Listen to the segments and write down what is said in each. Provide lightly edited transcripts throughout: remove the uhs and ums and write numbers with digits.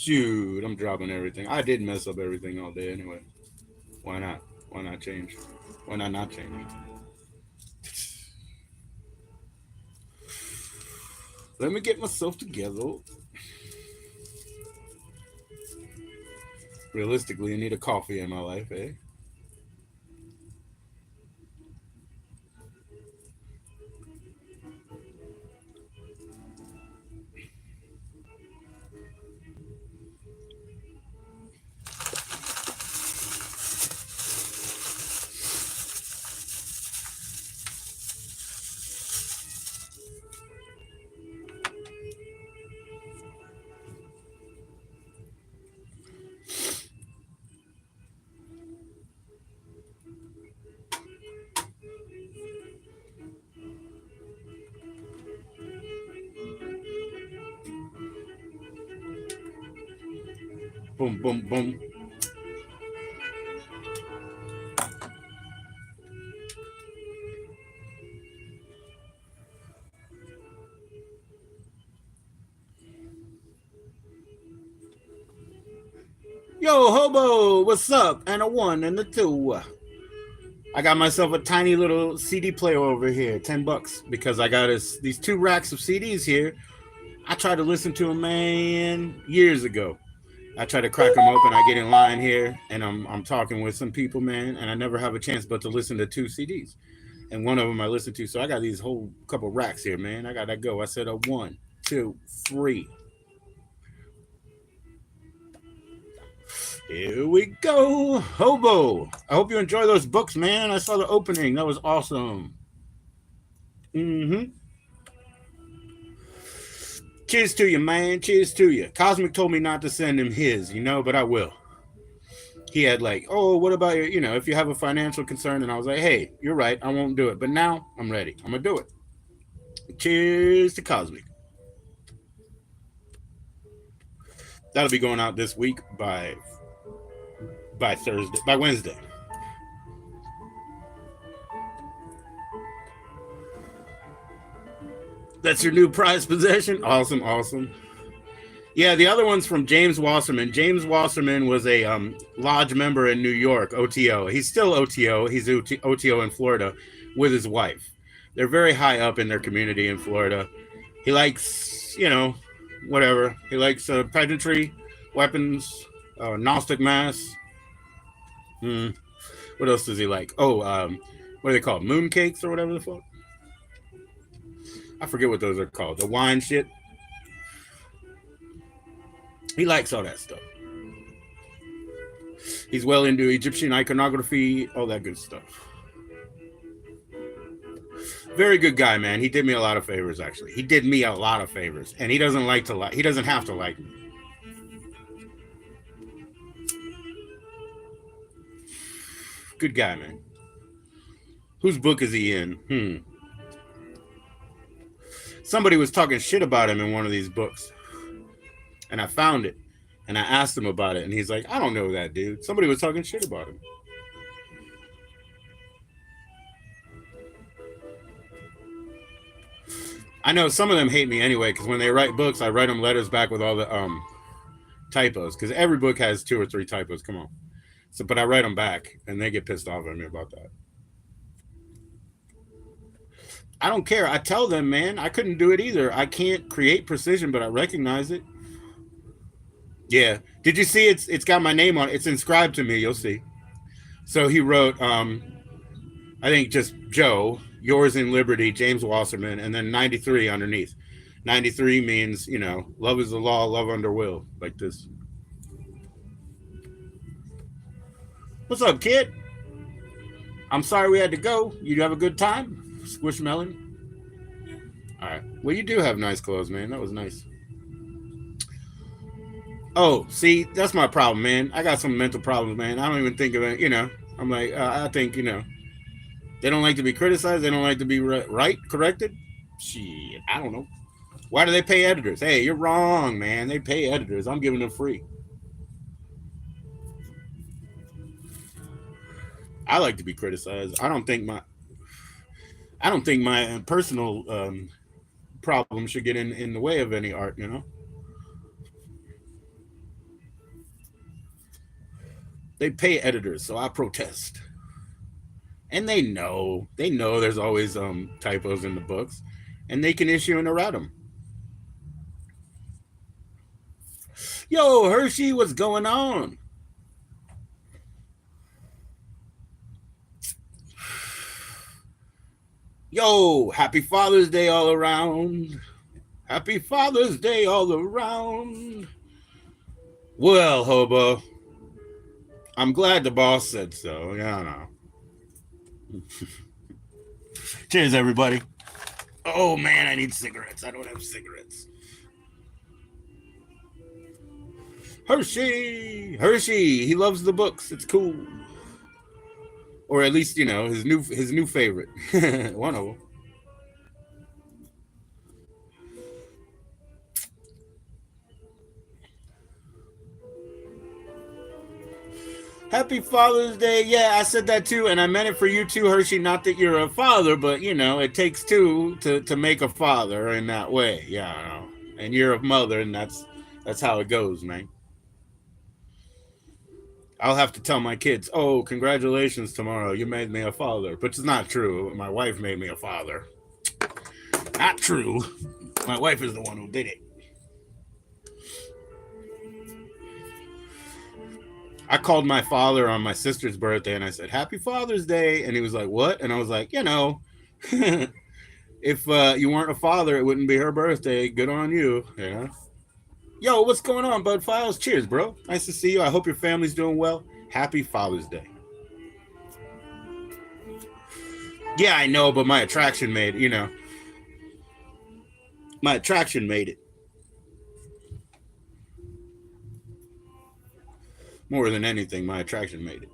Shoot, I'm dropping everything. I did mess up everything all day anyway. Why not? Why not change? Why not change? Let me get myself together. Realistically, I need a coffee in my life, eh? Boom, boom, boom. Yo, hobo, what's up? And a one and a two. I got myself a tiny little CD player over here, $10, because I got these 2 racks of CDs here. I tried to listen to them, man, years ago. I try to crack them open. I get in line here, and I'm talking with some people, man, and I never have a chance but to listen to 2 CDs. And one of them I listened to, so I got these whole couple racks here, man. I gotta go. I said a one, two, three. Here we go, hobo. I hope you enjoy those books, man. I saw the opening. That was awesome. Mm-hmm. Cheers to you, man. Cheers to you. Cosmic told me not to send him his, but I will. He had like, oh, what about your, if you have a financial concern, and I was like, hey, you're right, I won't do it. But now I'm ready. I'm gonna do it. Cheers to Cosmic. That'll be going out this week by Thursday, by Wednesday. That's your new prized possession. Awesome, awesome. Yeah, the other one's from James Wasserman. James Wasserman was a lodge member in New York, OTO. He's still OTO. He's OTO in Florida with his wife. They're very high up in their community in Florida. He likes, whatever. He likes pageantry, weapons, Gnostic mass. What else does he like? Oh, what are they called? Moon cakes or whatever the fuck? I forget what those are called. The wine shit. He likes all that stuff. He's well into Egyptian iconography, all that good stuff. Very good guy, man. He did me a lot of favors, actually. He did me a lot of favors, and he doesn't he doesn't have to like me. Good guy, man. Whose book is he in? Somebody was talking shit about him in one of these books, and I found it, and I asked him about it, and he's like, I don't know that dude. Somebody was talking shit about him. I know some of them hate me anyway, because when they write books, I write them letters back with all the typos, because every book has 2 or 3 typos. Come on. So, but I write them back, and they get pissed off at me about that. I don't care. I tell them, man, I couldn't do it either. I can't create precision, but I recognize it. Yeah. Did you see it's got my name on it? It's inscribed to me. You'll see. So he wrote, I think just Joe, yours in liberty, James Wasserman, and then 93 underneath. 93 means, love is the law, love under will, like this. What's up, kid? I'm sorry we had to go. You have a good time? Squishmallow? All right. Well, you do have nice clothes, man. That was nice. Oh, see, that's my problem, man. I got some mental problems, man. I don't even think of it, I'm like, I think, they don't like to be criticized. They don't like to be right, corrected. Shit, I don't know. Why do they pay editors? Hey, you're wrong, man. They pay editors. I'm giving them free. I like to be criticized. I don't think my personal problem should get in the way of any art. They pay editors, so I protest. And they know there's always typos in the books, and they can issue an erratum. Yo, Hershey, what's going on? Yo, happy Father's Day all around. Happy Father's Day all around. Well, hobo, I'm glad the boss said so. Yeah, I know. Cheers, everybody. Oh man, I need cigarettes. I don't have cigarettes. Hershey, he loves the books. It's cool. Or at least, his new favorite. One of them. Happy Father's Day. Yeah, I said that too, and I meant it for you too, Hershey. Not that you're a father, but it takes two to make a father in that way. Yeah, and you're a mother, and that's how it goes, man. I'll have to tell my kids, "Oh, congratulations tomorrow. You made me a father." But it's not true. My wife made me a father. Not true. My wife is the one who did it. I called my father on my sister's birthday and I said, "Happy Father's Day." And he was like, "What?" And I was like, if you weren't a father, it wouldn't be her birthday. Good on you. Yeah. Yo, what's going on, Bud Files? Cheers, bro. Nice to see you. I hope your family's doing well. Happy Father's Day. Yeah, I know, but my attraction made it, My attraction made it. More than anything, my attraction made it.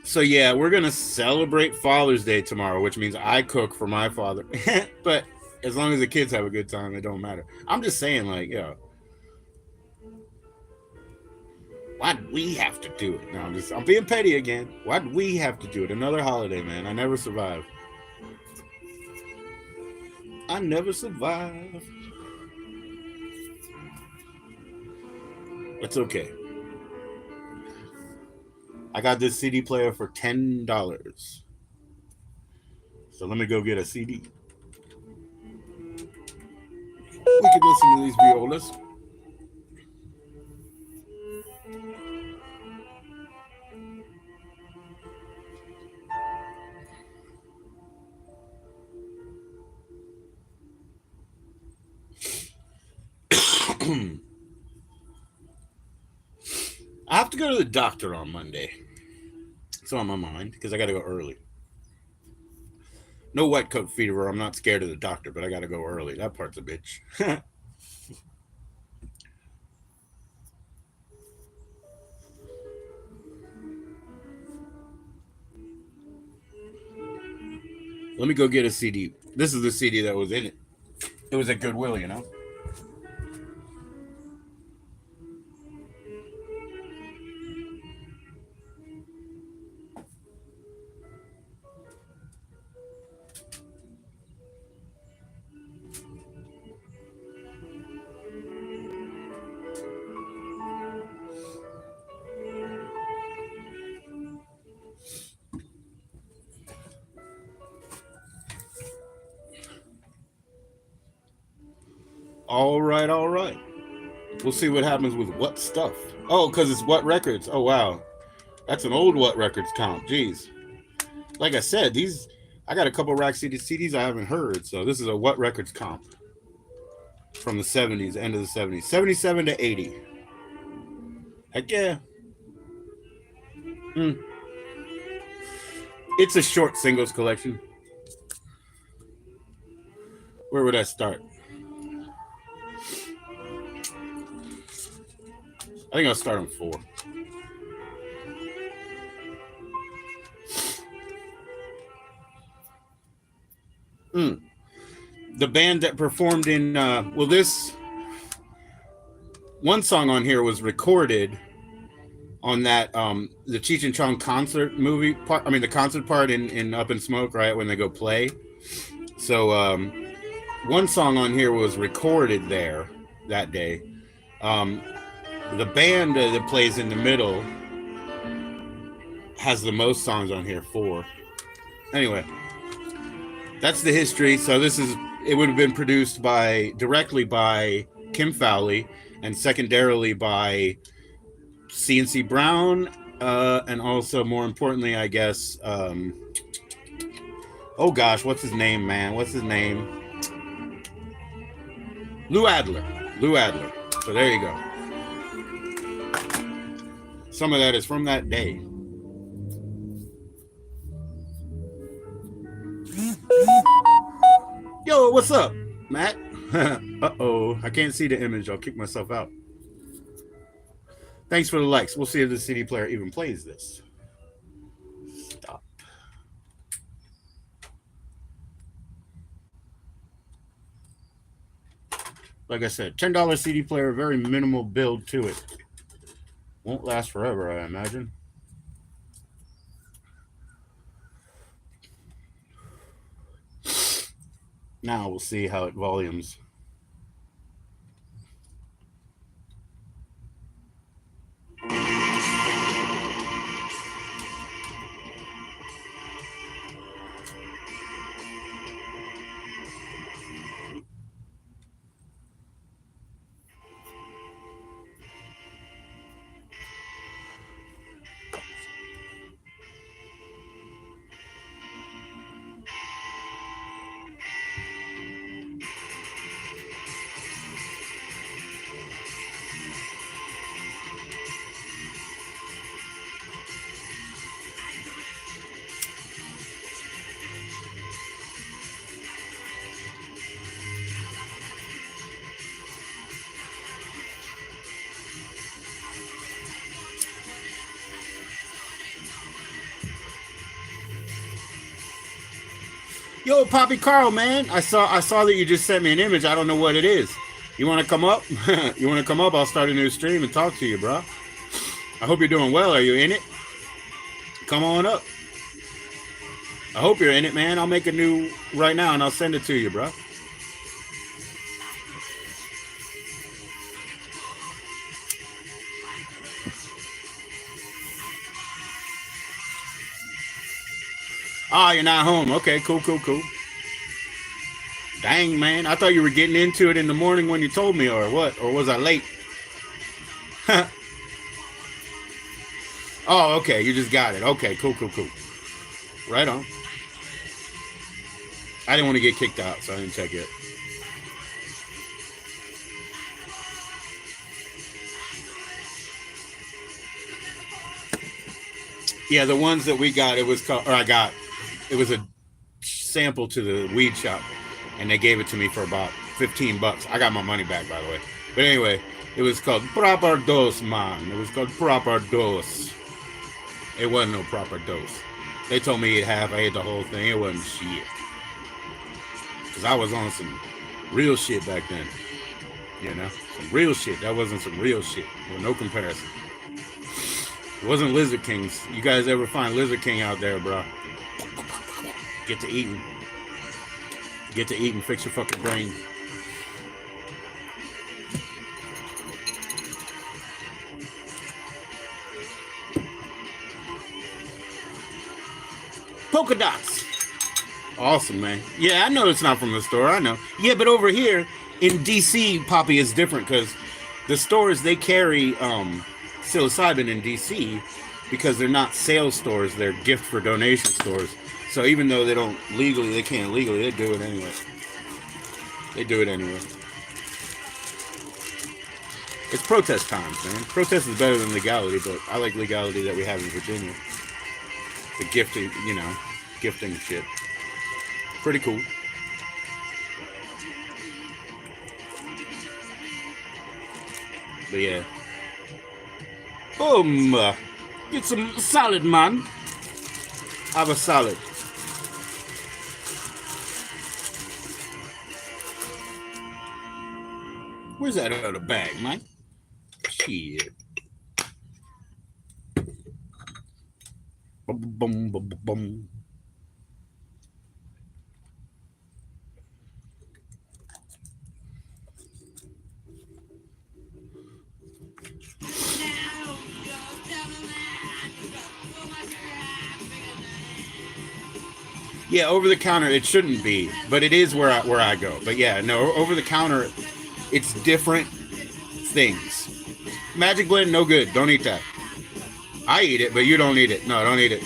So yeah, we're gonna celebrate Father's Day tomorrow, which means I cook for my father. But as long as the kids have a good time, it don't matter. I'm just saying, why'd we have to do it? No, I'm being petty again. Why'd we have to do it? Another holiday, man. I never survived. I never survived. It's okay. I got this CD player for $10. So let me go get a CD. We could listen to these violas. I have to go to the doctor on Monday. It's on my mind because I got to go early. No white coat fever. I'm not scared of the doctor, but I got to go early. That part's a bitch. Let me go get a CD. This is the CD that was in it. It was at Goodwill. All right, all right. We'll see what happens with what stuff. Oh, because it's What Records. Oh, wow. That's an old What Records comp. Jeez. Like I said, I got a couple Rack CDs I haven't heard. So this is a What Records comp from the 70s, end of the 70s. 77 to 80. Heck yeah. It's a short singles collection. Where would I start? I think I'll start on 4. The band that performed in this one song on here was recorded on that the Cheech and Chong concert movie part. I mean the concert part in Up in Smoke, right when they go play. So one song on here was recorded there that day. The band that plays in the middle has the most songs on here, 4. Anyway, that's the history. So it would have been produced directly by Kim Fowley and secondarily by C&C Brown, and also more importantly, I guess, oh gosh, what's his name, man? What's his name? Lou Adler. So there you go. Some of that is from that day. Yo, what's up, Matt? Uh-oh, I can't see the image. I'll kick myself out. Thanks for the likes. We'll see if the CD player even plays this. Stop. Like I said, $10 CD player, very minimal build to it. Won't last forever, I imagine. Now we'll see how it volumes. Yo, Poppy Carl, man. I saw that you just sent me an image. I don't know what it is. You want to come up? You want to come up? I'll start a new stream and talk to you, bro. I hope you're doing well. Are you in it? Come on up. I hope you're in it, man. I'll make a new right now and I'll send it to you, bro. Ah, you're not home. Okay, cool. Dang, man. I thought you were getting into it in the morning when you told me, or what? Or was I late? Oh, okay. You just got it. Okay, cool. Right on. I didn't want to get kicked out, so I didn't check it. Yeah, the ones that we got, it was a sample to the weed shop, and they gave it to me for about $15. I got my money back, by the way. But anyway, it was called Proper Dose, man. It was called Proper Dose. It wasn't no proper dose. They told me eat half. I ate the whole thing. It wasn't shit. Because I was on some real shit back then. You know? Some real shit. That wasn't some real shit. With no comparison. It wasn't Lizard Kings. You guys ever find Lizard King out there, bro? Get to eating. Get to eating. Fix your fucking brain. Polka dots. Awesome, man. Yeah, I know it's not from the store. I know. Yeah, but over here in DC, Poppy is different because the stores, they carry psilocybin in DC because they're not sales stores. They're gift for donation stores. So even though they can't legally, they do it anyway. It's protest times, man. Protest is better than legality, but I like legality that we have in Virginia. The gifting, gifting shit. Pretty cool. But yeah. Boom! Get some salad, man. Have a salad. Where's that other bag, man? Shit. Boom, boom, boom, boom. Yeah, over the counter it shouldn't be, but it is where I go. But yeah, no, over the counter it's different things. Magic blend, no good. Don't eat that. I eat it, but you don't eat it. No, don't eat it.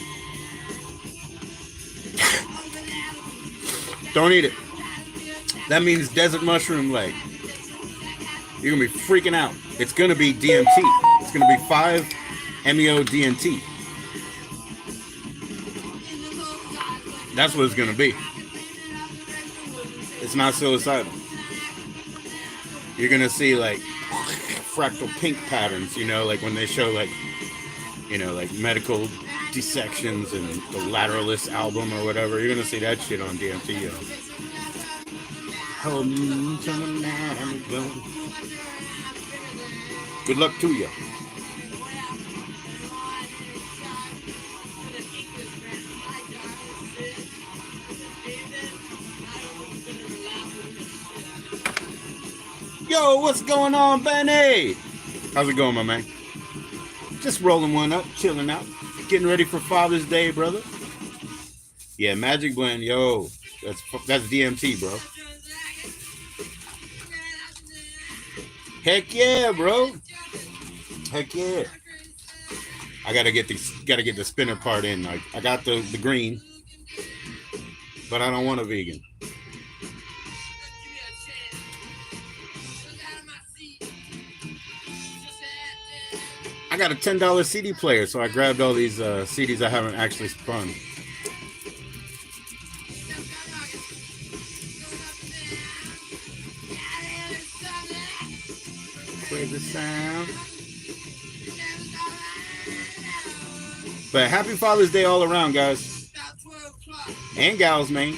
Don't eat it. That means desert mushroom leg. You're gonna be freaking out. It's gonna be DMT. It's gonna be 5-MeO DMT. That's what it's gonna be. It's not psilocybin. You're gonna see like fractal pink patterns, like when they show like medical dissections and the Lateralist album or whatever. You're gonna see that shit on DMT, yo. Good luck to you. Yo, what's going on, Benny? How's it going, my man? Just rolling one up, chilling out, getting ready for Father's Day, brother. Yeah, Magic Blend, yo, that's DMT, bro. Heck yeah, bro. Heck yeah. I gotta get the spinner part in. Like, I got the green, but I don't want a vegan. I got a $10 CD player, so I grabbed all these CDs I haven't actually spun. Crazy sound. But happy Father's Day all around, guys. And gals, man.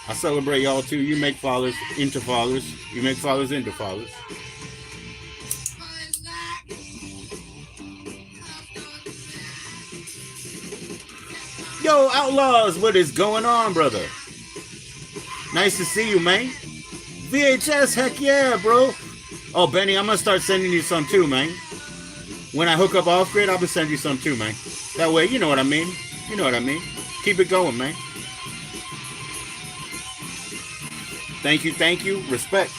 I celebrate y'all too. You make fathers into fathers. You make fathers into fathers. Yo, Outlaws, what is going on, brother? Nice to see you, man. VHS, heck yeah, bro. Oh, Benny, I'm going to start sending you some too, man. When I hook up off-grid, I'll be sending you some too, man. That way, you know what I mean. You know what I mean. Keep it going, man. Thank you, thank you. Respect.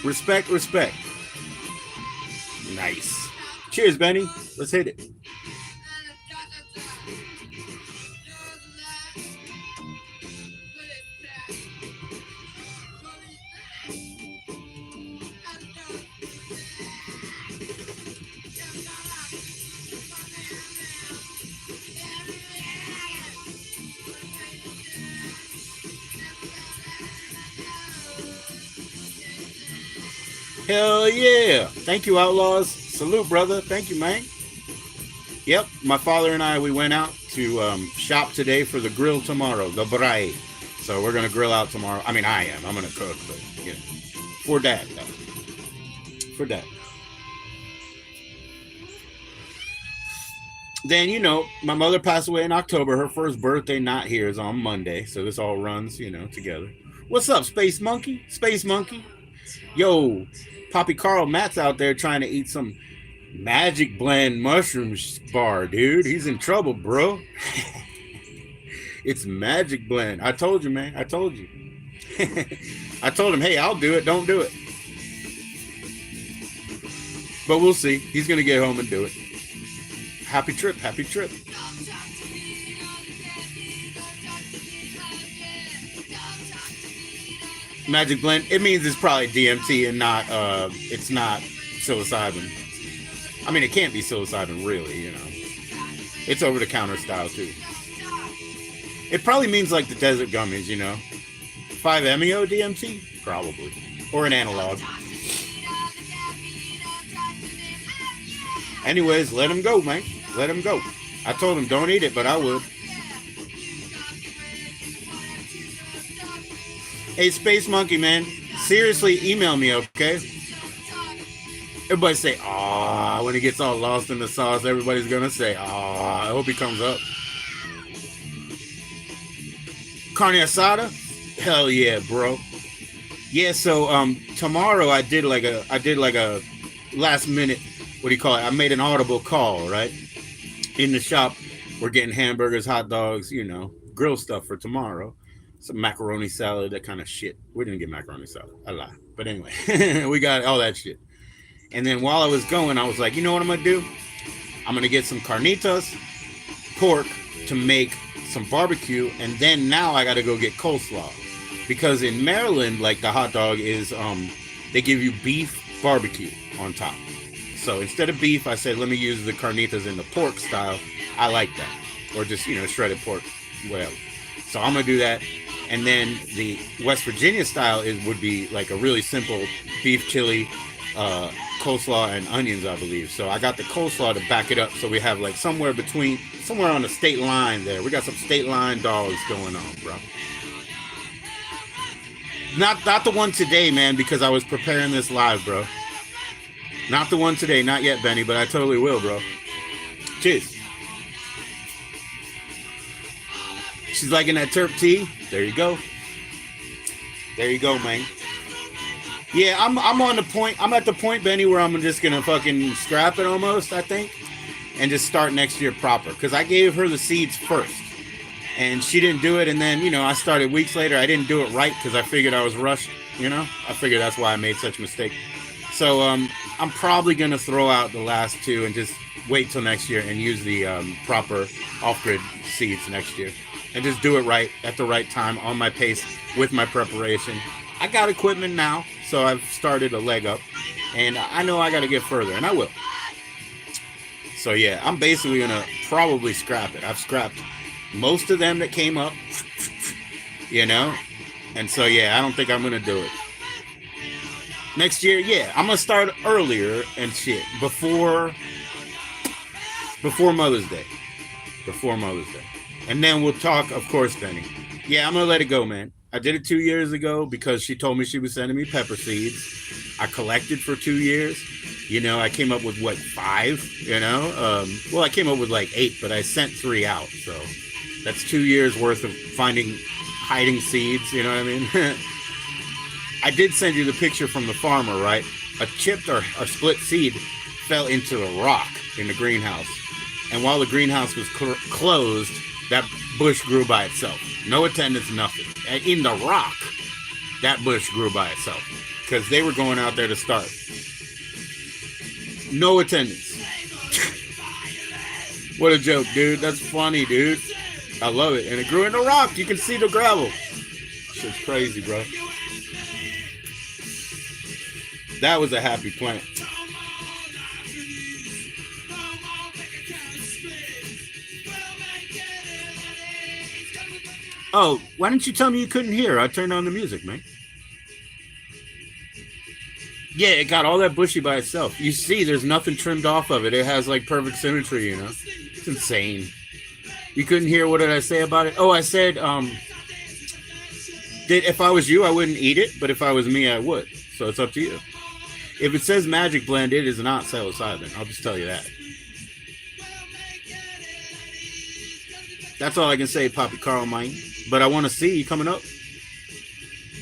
Respect, respect. Nice. Cheers, Benny. Let's hit it. Hell yeah. Thank you, Outlaws. Salute, brother. Thank you, man. Yep, my father and I, we went out to shop today for the grill tomorrow, the braai. So we're going to grill out tomorrow. I mean, I am. I'm going to cook, but, for Dad. For Dad. Then, my mother passed away in October. Her first birthday not here is on Monday. So this all runs, together. What's up, Space Monkey? Space Monkey. Yo, Poppy Carl Matt's out there trying to eat some Magic Blend mushroom bar, dude. He's in trouble, bro. It's Magic Blend. I told you, man. I told you. I told him, hey, I'll do it. Don't do it. But we'll see. He's going to get home and do it. Happy trip. Happy trip. Magic Blend, it means it's probably DMT and not, it's not psilocybin. I mean, it can't be psilocybin, really, It's over-the-counter style, too. It probably means like the desert gummies, 5-MeO DMT? Probably. Or an analog. Anyways, let him go, man. Let him go. I told him don't eat it, but I would. Hey, Space Monkey, man. Seriously, email me, okay? Everybody say, "Ah!" When he gets all lost in the sauce, everybody's gonna say, "Ah!" I hope he comes up. Carne asada, hell yeah, bro. Yeah, so tomorrow I did like a last minute, what do you call it? I made an audible call, right? In the shop, we're getting hamburgers, hot dogs, grill stuff for tomorrow. Some macaroni salad, that kind of shit. We didn't get macaroni salad. I lie. But anyway, we got all that shit. And then while I was going, I was like, you know what I'm gonna do? I'm gonna get some carnitas, pork to make some barbecue, and then now I gotta go get coleslaw. Because in Maryland, like the hot dog is they give you beef barbecue on top. So instead of beef, I said let me use the carnitas in the pork style. I like that. Or just, shredded pork, whatever. So I'm gonna do that. And then the West Virginia style would be like a really simple beef chili, coleslaw and onions, I believe. So I got the coleslaw to back it up, so we have like somewhere on the state line there. We got some state line dogs going on, bro. Not the one today, man, because I was preparing this live, bro. Not the one today, not yet, Benny, but I totally will, bro. Cheers. She's liking that turp tea. There you go. There you go, man. Yeah, I'm on the point. I'm at the point, Benny, where I'm just gonna fucking scrap it almost, I think, and just start next year proper. Because I gave her the seeds first, and she didn't do it. And then, I started weeks later. I didn't do it right because I figured I was rushed. I figured that's why I made such a mistake. So I'm probably gonna throw out the last two and just wait till next year and use the proper off-grid seeds next year, and just do it right at the right time on my pace with my preparation. I got equipment now, so I've started a leg up, and I know I got to get further, and I will. So yeah, I'm basically gonna probably scrap it. I've scrapped most of them that came up, and so yeah, I don't think I'm gonna do it. Next year, yeah, I'm gonna start earlier and shit before Mother's Day. Before Mother's Day. And then we'll talk, of course, Benny. Yeah, I'm going to let it go, man. I did it 2 years ago because she told me she was sending me pepper seeds. I collected for 2 years. I came up with, 5? Well, I came up with 8, but I sent 3 out. So that's 2 years worth of hiding seeds. You know what I mean? I did send you the picture from the farmer, right? A chipped or split seed fell into a rock in the greenhouse. And while the greenhouse was closed, that bush grew by itself. No attendance, nothing. And in the rock, that bush grew by itself. Because they were going out there to start. No attendance. What a joke, dude. That's funny, dude. I love it. And it grew in the rock. You can see the gravel. Shit's crazy, bro. That was a happy plant. Oh, why didn't you tell me you couldn't hear? I turned on the music, man. Yeah, it got all that bushy by itself. You see, there's nothing trimmed off of it. It has perfect symmetry, It's insane. You couldn't hear, what did I say about it? Oh, I said, that if I was you, I wouldn't eat it, but if I was me, I would. So it's up to you. If it says magic blend, it is not psilocybin. I'll just tell you that. That's all I can say, Poppy Carmine. But I want to see you coming up.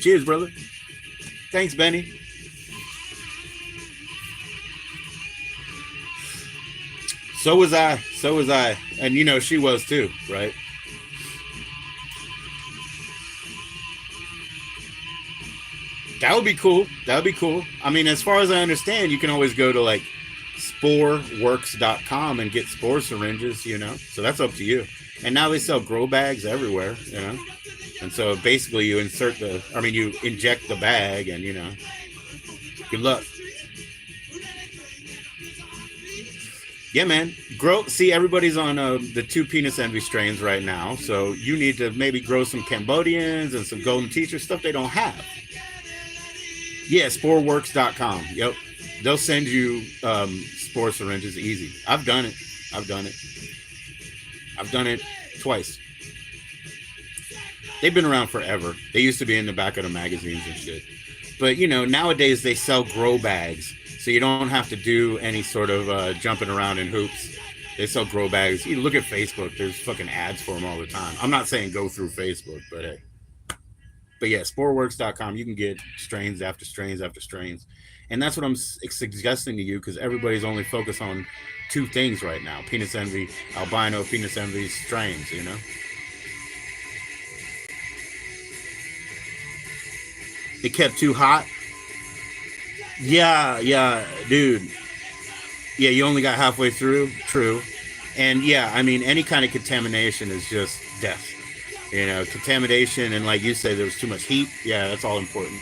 Cheers, brother. Thanks, Benny. So was I. And, she was too, right? That would be cool. I mean, as far as I understand, you can always go to, sporeworks.com and get spore syringes, So that's up to you. And now they sell grow bags everywhere, And so basically you you inject the bag and, good luck. Yeah, man. See, everybody's on the 2 penis envy strains right now. So you need to maybe grow some Cambodians and some golden teacher stuff they don't have. Yeah, sporeworks.com. Yep. They'll send you spore syringes easy. I've done it. I've done it twice. They've been around forever. They used to be in the back of the magazines and shit. But, nowadays they sell grow bags. So So you don't have to do any sort of jumping around in hoops. They sell grow bags. You look at Facebook, there's fucking ads for them all the time. I'm not saying go through Facebook, but hey. But yeah, sportworks.com, you can get strains after strains after strains. And that's what I'm suggesting to you, because everybody's only focused on two things right now: penis envy, albino, penis envy, strains, you know? It kept too hot. Yeah, dude. Yeah, you only got halfway through. True. And yeah, I mean, any kind of contamination is just death. You know, contamination, and like you say, there was too much heat. Yeah, that's all important.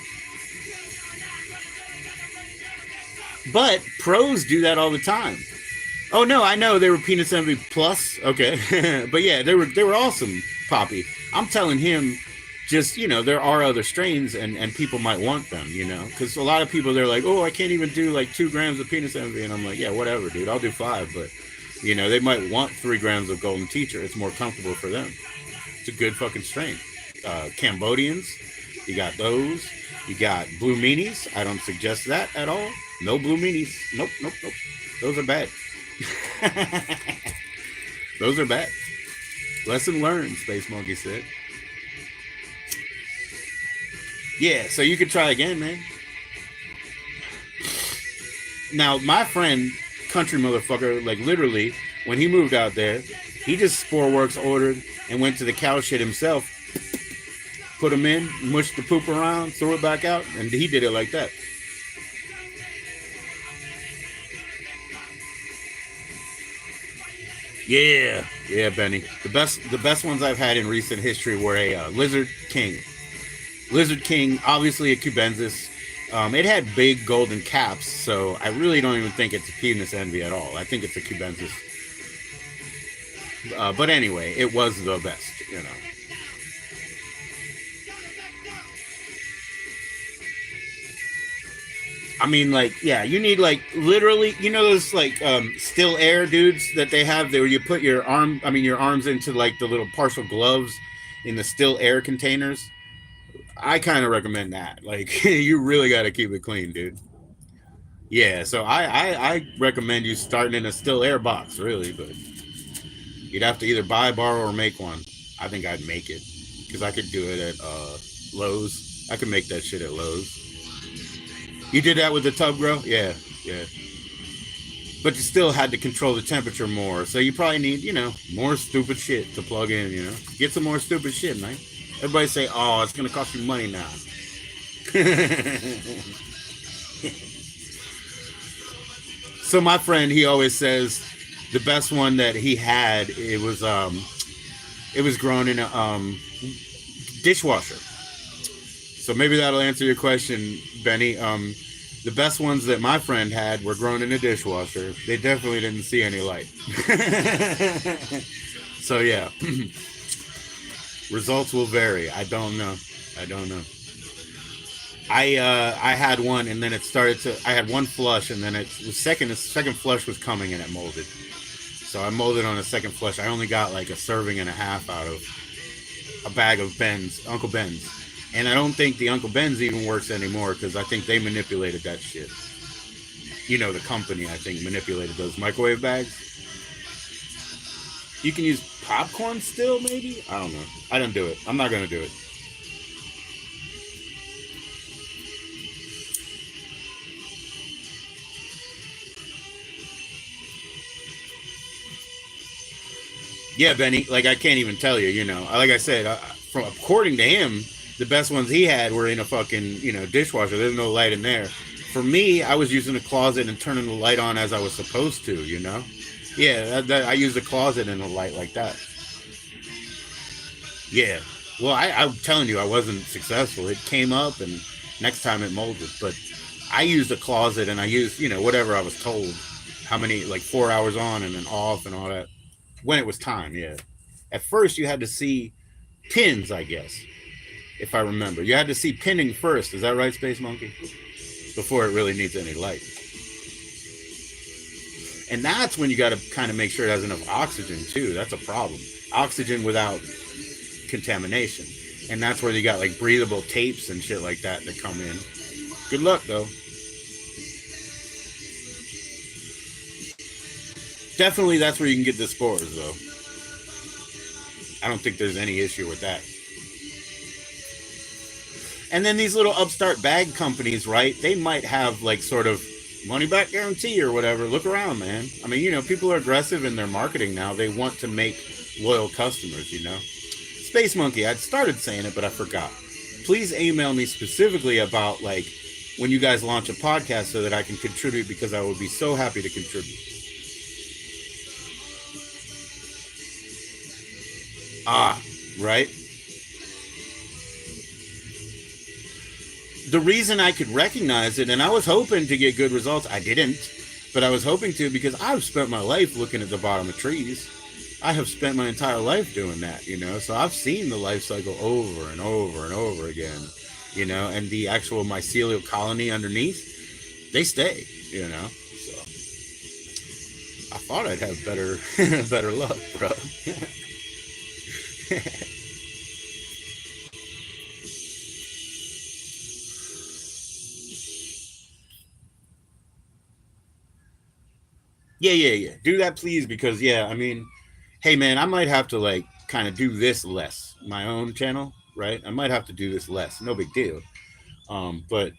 But pros do that all the time. Oh no, I know they were penis envy plus. Okay, but yeah, they were awesome, Poppy. I'm telling him, just, you know, there are other strains, and people might want them, you know, because a lot of people, they're like, oh, I can't even do like 2 grams of penis envy, and I'm like, yeah, whatever, dude, I'll do 5, but you know, they might want 3 grams of golden teacher. It's more comfortable for them. It's a good fucking strain. Cambodians, you got those. You got blue meanies. I don't suggest that at all. No blue meanies. Nope. Those are bad. Those are bad. Lesson learned, Space Monkey said. Yeah, so you could try again, man. Now, my friend, country motherfucker, like literally, when he moved out there, he just Sporeworks ordered and went to the cow shit himself, put them in, mushed the poop around, throw it back out, and he did it like that. Yeah, Benny. The best ones I've had in recent history were a Lizard King. Lizard King, obviously a cubensis. It had big golden caps, so I really don't even think it's a penis envy at all. I think it's a cubensis. But anyway, it was the best, you know. I mean, like, yeah, you need, like, literally, you know those, like, still air dudes that they have there where you put your arms into, like, the little partial gloves in the still air containers? I kind of recommend that. Like, you really got to keep it clean, dude. Yeah, so I recommend you starting in a still air box, really, but you'd have to either buy, borrow, or make one. I think I'd make it, because I could do it at Lowe's. I could make that shit at Lowe's. You did that with the tub grow? Yeah. But you still had to control the temperature more, so you probably need, you know, more stupid shit to plug in, you know? Get some more stupid shit, man. Everybody say, oh, it's going to cost you money now. So my friend, he always says the best one that he had, it was grown in a dishwasher. So maybe that'll answer your question, Benny. The best ones that my friend had were grown in a dishwasher. They definitely didn't see any light. So yeah, results will vary. I don't know. I had one, and then it started to. I had one flush, and then the second flush was coming, and it molded. So I molded on a second flush. I only got like a serving and a half out of a bag of Uncle Ben's. And I don't think the Uncle Ben's even works anymore, because I think they manipulated that shit. You know, the company, I think, manipulated those microwave bags. You can use popcorn still, maybe? I don't know. I don't do it. I'm not going to do it. Yeah, Benny, like, I can't even tell you, you know. Like I said, according to him, the best ones he had were in a fucking, you know, dishwasher. There's no light in there. For me, I was using a closet and turning the light on as I was supposed to, you know? Yeah, I used a closet and a light like that. Yeah. Well, I'm telling you, I wasn't successful. It came up, and next time it molded. But I used a closet, and I used, you know, whatever I was told. How many, like 4 hours on and then off and all that. When it was time, yeah. At first, you had to see pins, I guess, if I remember. You had to see pinning first. Is that right, Space Monkey? Before it really needs any light. And that's when you got to kind of make sure it has enough oxygen, too. That's a problem. Oxygen without contamination. And that's where you got, like, breathable tapes and shit like that come in. Good luck, though. Definitely, that's where you can get the spores, though. I don't think there's any issue with that. And then these little upstart bag companies, right? They might have like sort of money back guarantee or whatever. Look around, man. I mean, people are aggressive in their marketing now. They want to make loyal customers. Space Monkey, I'd started saying it, but I forgot. Please email me specifically about like when you guys launch a podcast so that I can contribute, because I would be so happy to contribute. Ah, right? The reason I could recognize it, and I was hoping to get good results, I didn't, but I was hoping to, because I've spent my life looking at the bottom of trees. I have spent my entire life doing that. So I've seen the life cycle over and over and over again, and the actual mycelial colony underneath, they stay. So I thought I'd have better luck, bro. Yeah. Do that, please, because I mean, hey, man, I might have to like kind of do this less. My own channel, right? I might have to do this less. No big deal. But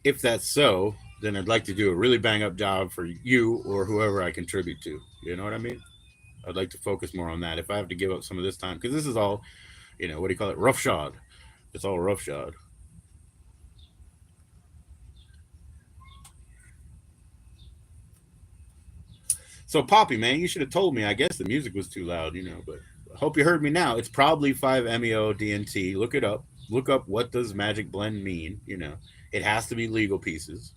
if that's so, then I'd like to do a really bang up job for you or whoever I contribute to. You know what I mean? I'd like to focus more on that if I have to give up some of this time, because this is all, what do you call it? Roughshod. It's all roughshod. So, Poppy, man, you should have told me. I guess the music was too loud, but I hope you heard me now. It's probably 5-MeO-DNT. Look it up. Look up what does magic blend mean. It has to be legal pieces.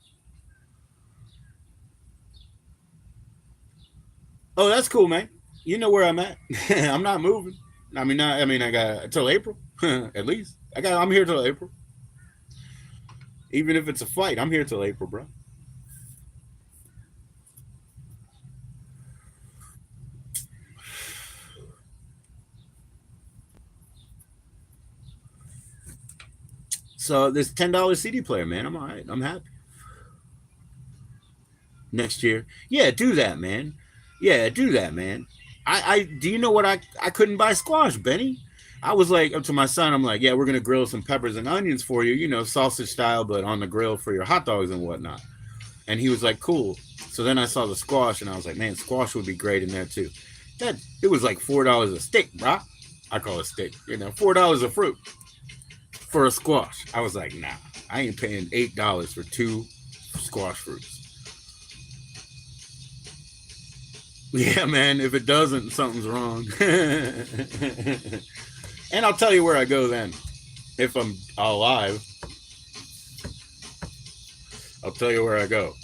Oh, that's cool, man. You know where I'm at. I'm not moving. I got till April, at least. I'm here till April. Even if it's a flight, I'm here till April, bro. So this $10 CD player, man. I'm all right. I'm happy. Next year, yeah, do that, man. Yeah, do that, man. I do you know what I couldn't buy squash, Benny. I was like up to my son. I'm like, yeah, we're gonna grill some peppers and onions for you, sausage style, but on the grill for your hot dogs and whatnot. And he was like, cool. So then I saw the squash, and I was like, man, squash would be great in there too. That it was like $4 a stick, bro. I call it stick. $4 a fruit for a squash. I was like, nah, I ain't paying $8 for two squash fruits. Yeah, man. If it doesn't, something's wrong. And I'll tell you where I go then. If I'm alive, I'll tell you where I go.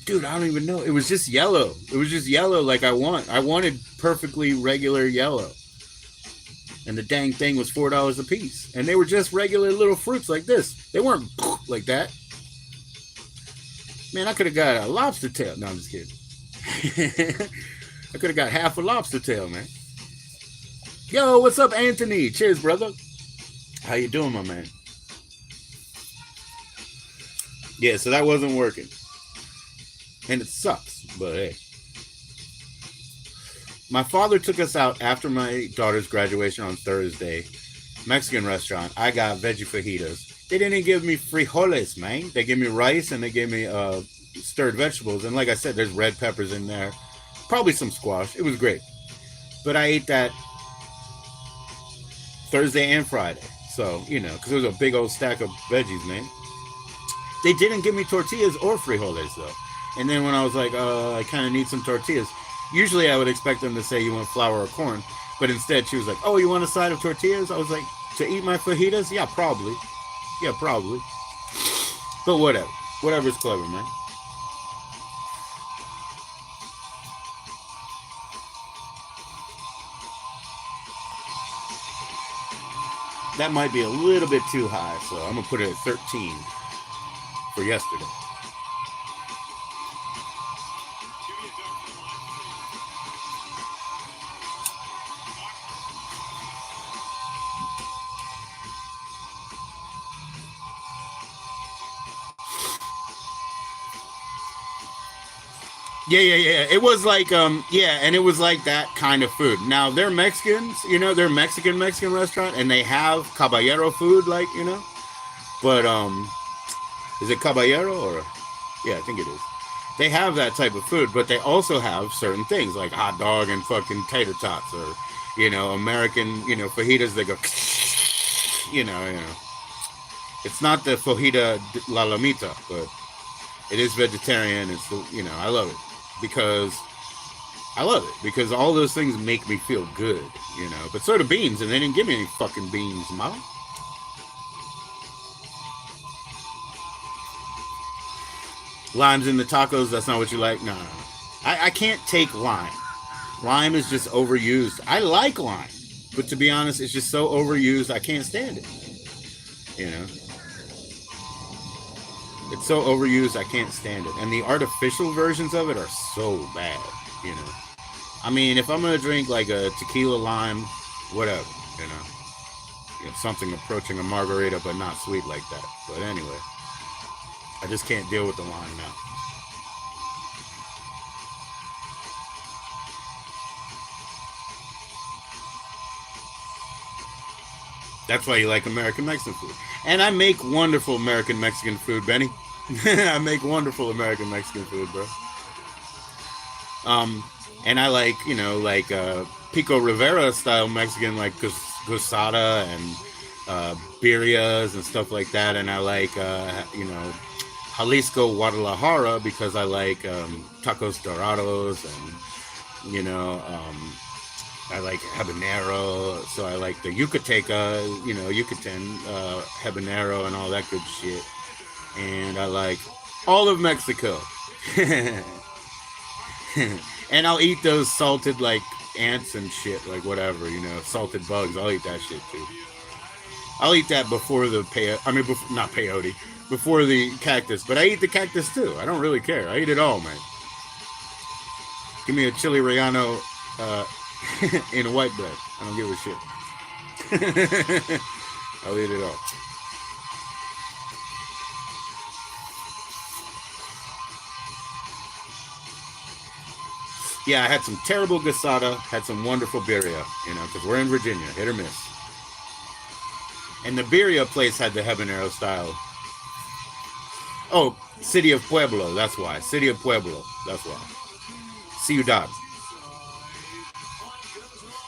Dude, I don't even know. It was just yellow. It was just yellow like I want. I wanted perfectly regular yellow. And the dang thing was $4 a piece. And they were just regular little fruits like this. They weren't like that. Man, I could have got a lobster tail. No, I'm just kidding. I could have got half a lobster tail, man. Yo, what's up, Anthony? Cheers, brother. How you doing, my man? Yeah, so that wasn't working. And it sucks, but hey. My father took us out after my daughter's graduation on Thursday. Mexican restaurant. I got veggie fajitas. They didn't give me frijoles, man. They gave me rice and they gave me stirred vegetables. And like I said, there's red peppers in there. Probably some squash. It was great. But I ate that Thursday and Friday. So, because it was a big old stack of veggies, man. They didn't give me tortillas or frijoles, though. And then when I was like, I kind of need some tortillas. Usually I would expect them to say you want flour or corn. But instead she was like, oh, you want a side of tortillas? I was like, to eat my fajitas? Yeah, probably. Yeah, probably. But whatever. Whatever's clever, man. That might be a little bit too high, so I'm going to put it at 13 for yesterday. Yeah. It was like yeah, and it was like that kind of food. Now they're Mexicans, you know, they're Mexican restaurant, and they have caballero food, like, you know. But is it caballero or yeah, I think it is. They have that type of food, but they also have certain things like hot dog and fucking tater tots, or you know, American, you know, fajitas. They go, you know. It's not the fajita la lamita, but it is vegetarian. It's the, you know, I love it because all those things make me feel good, you know. But so do beans, and they didn't give me any fucking beans, mom. Limes in the tacos. That's not what you like. No, no, no. I can't take lime. Lime is just overused. I like lime, but to be honest, it's just so overused. I can't stand it. You know, it's so overused. I can't stand it. And the artificial versions of it are so bad. You know, I mean, if I'm gonna drink like a tequila lime, whatever. You know, something approaching a margarita, but not sweet like that. But anyway, I just can't deal with the lime now. That's why you like American Mexican food. And I make wonderful American Mexican food, Benny. I make wonderful American Mexican food, bro. Um, and I like, you know, like Pico Rivera style Mexican, like gusada and birrias and stuff like that. And I like, you know, Jalisco Guadalajara because I like tacos dorados and, you know, I like habanero, so I like the Yucateca, you know, Yucatan habanero and all that good shit. And I like all of Mexico. And I'll eat those salted like ants and shit, like whatever, you know, salted bugs. I'll eat that shit too. I'll eat that before the not peyote, before the cactus. But I eat the cactus too. I don't really care. I eat it all, man. Give me a chili relleno in white bread. I don't give a shit. I'll eat it all. Yeah, I had some terrible gasada, had some wonderful birria, you know, because we're in Virginia, hit or miss. And the birria place had the habanero style. Oh, City of Pueblo, that's why. City of Pueblo, that's why. Ciudad.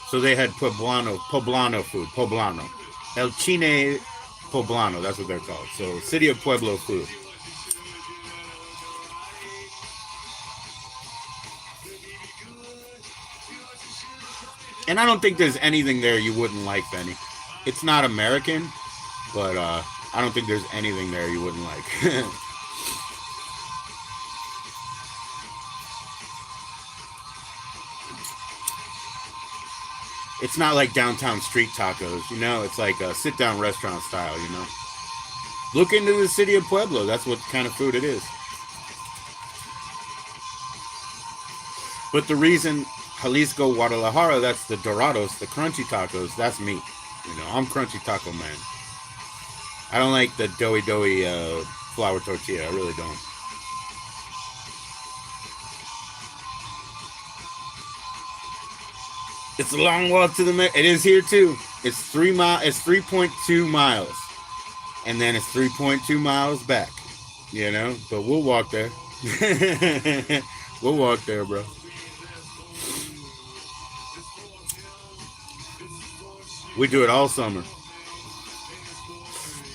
So they had poblano food, poblano. El Chine Poblano, that's what they're called. So City of Pueblo food. And I don't think there's anything there you wouldn't like, Benny. It's not American, but I don't think there's anything there you wouldn't like. It's not like downtown street tacos, you know. It's like a sit-down restaurant style, you know. Look into the City of Pueblo. That's what kind of food it is. But the reason Jalisco Guadalajara, that's the Dorados, the crunchy tacos, that's me. You know, I'm crunchy taco man. I don't like the doughy flour tortilla. I really don't. It's a long walk to the. It is here too. It's 3 mile. It's 3.2 miles, and then it's 3.2 miles back. You know, but we'll walk there. We'll walk there, bro. We do it all summer.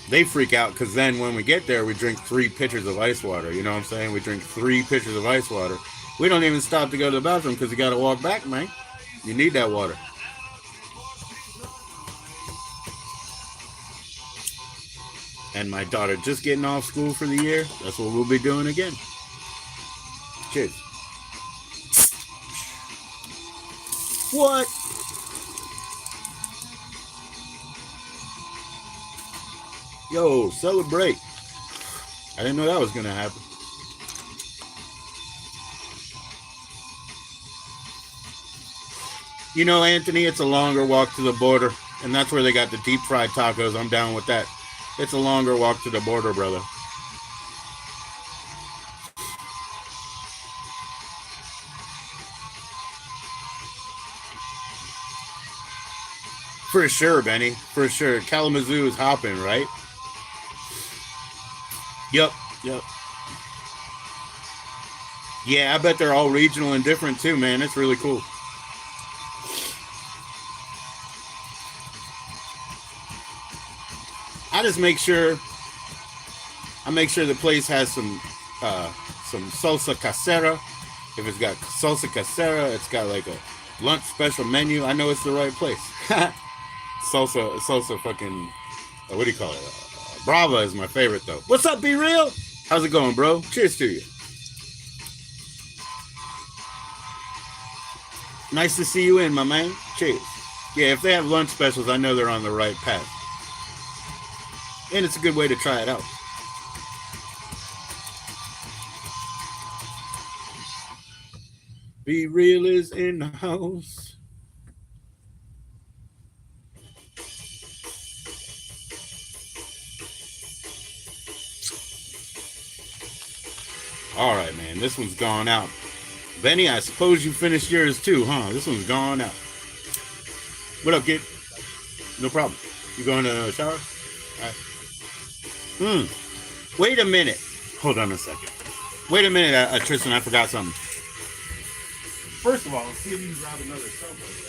They freak out because then when we get there, we drink 3 pitchers of ice water. You know what I'm saying? We drink 3 pitchers of ice water. We don't even stop to go to the bathroom because you got to walk back, man. You need that water. And my daughter just getting off school for the year. That's what we'll be doing again. Cheers. What? Yo, celebrate. I didn't know that was going to happen. You know, Anthony, it's a longer walk to the border. And that's where they got the deep fried tacos. I'm down with that. It's a longer walk to the border, brother. For sure, Benny. For sure. Kalamazoo is hopping, right? Yep. Yep. Yeah, I bet they're all regional and different too, man. It's really cool. I just make sure the place has some salsa casera. If it's got salsa casera, it's got like a lunch special menu. I know it's the right place. salsa fucking what do you call it? Brava is my favorite though. What's up, Be Real? How's it going, bro? Cheers to you. Nice to see you in, my man. Cheers. Yeah, if they have lunch specials, I know they're on the right path. And it's a good way to try it out. Be Real is in the house. All right, man. This one's gone out. Benny, I suppose you finished yours too, huh? This one's gone out. What up, kid? No problem. You going to shower? All right. Wait a minute. Hold on a second. Wait a minute, Tristan. I forgot something. First of all, let's see if you can grab another cell phone.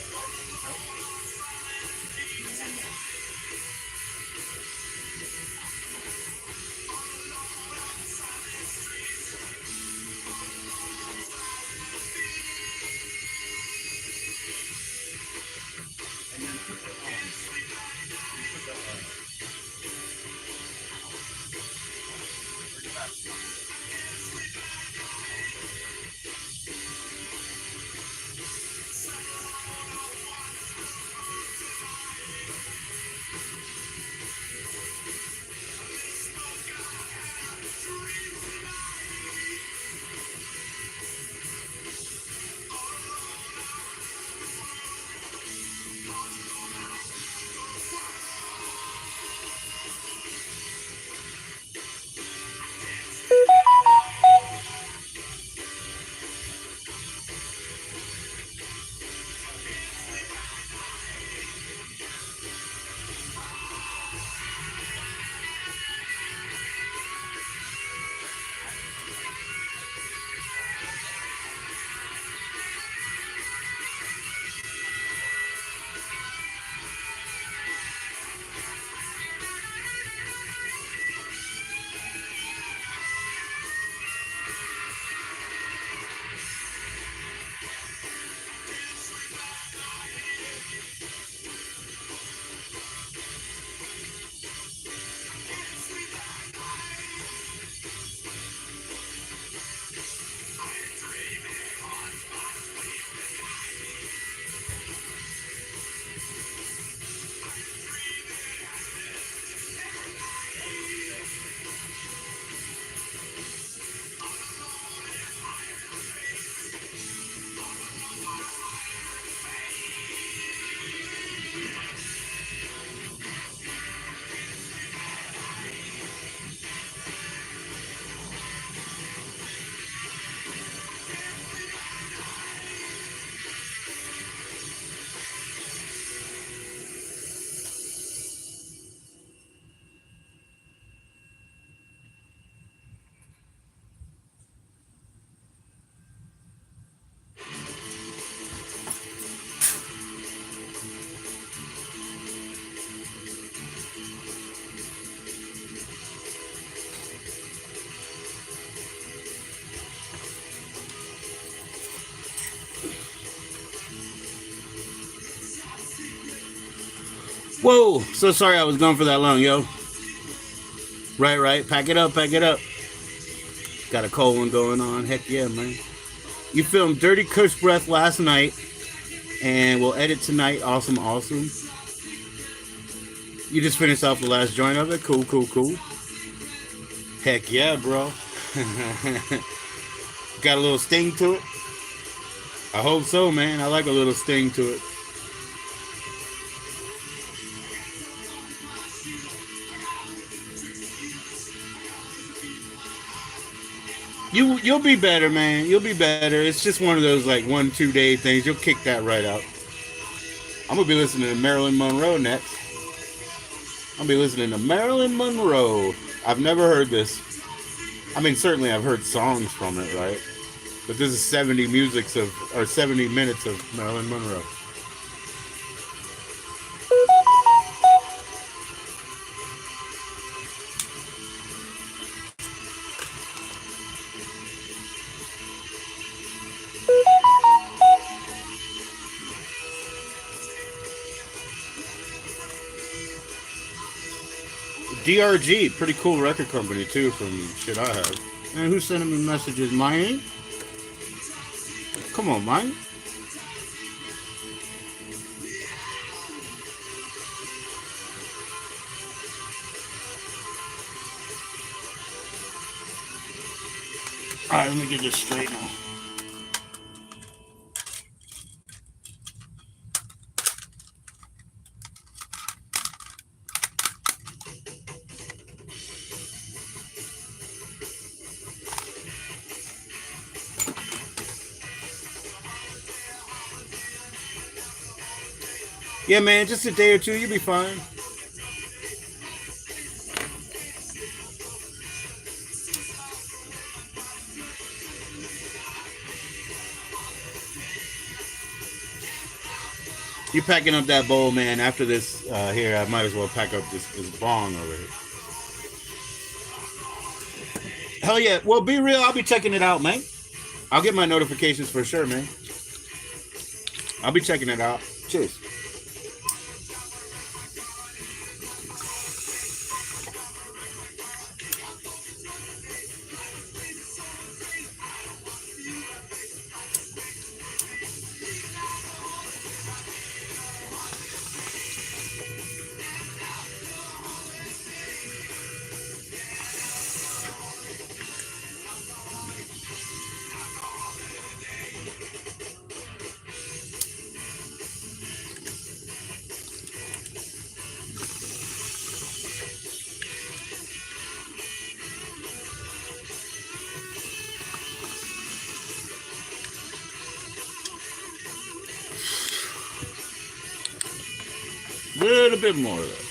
Whoa, so sorry I was gone for that long, yo. Right. Pack it up. Got a cold one going on. Heck yeah, man. You filmed Dirty Kush Breath last night, and we'll edit tonight. Awesome. You just finished off the last joint of it. Cool. Heck yeah, bro. Got a little sting to it? I hope so, man. I like a little sting to it. You'll be better, man. You'll be better. It's just one of those like 1-2 day things. You'll kick that right out. I'm gonna be listening to Marilyn Monroe next. I'll be listening to Marilyn Monroe. I've never heard this. I mean, certainly I've heard songs from it, right? But this is 70 minutes of Marilyn Monroe. DRG, pretty cool record company too, from shit I have. And who's sending me messages? Mine? Come on, mine. Alright, let me get this straight now. Yeah, man, just a day or two, you'll be fine. You packing up that bowl, man. After this here, I might as well pack up this bong over here. Hell yeah. Well, be real. I'll be checking it out, man. I'll get my notifications for sure, man. I'll be checking it out. Cheers. A little bit more of that.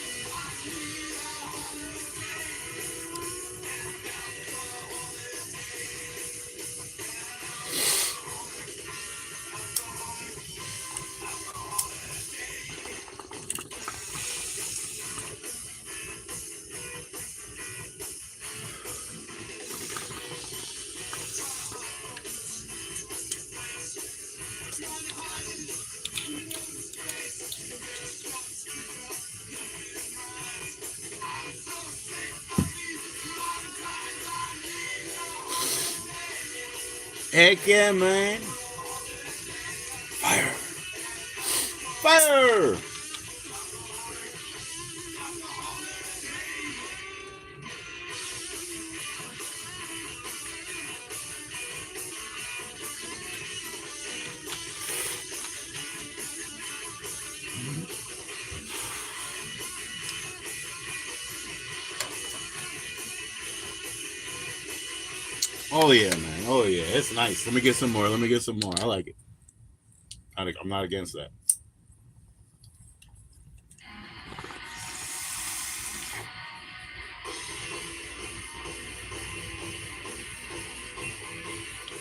Heck yeah, man. Fire. Fire. Oh yeah, man. Oh yeah, it's nice. Let me get some more. Let me get some more. I like it. I'm not against that.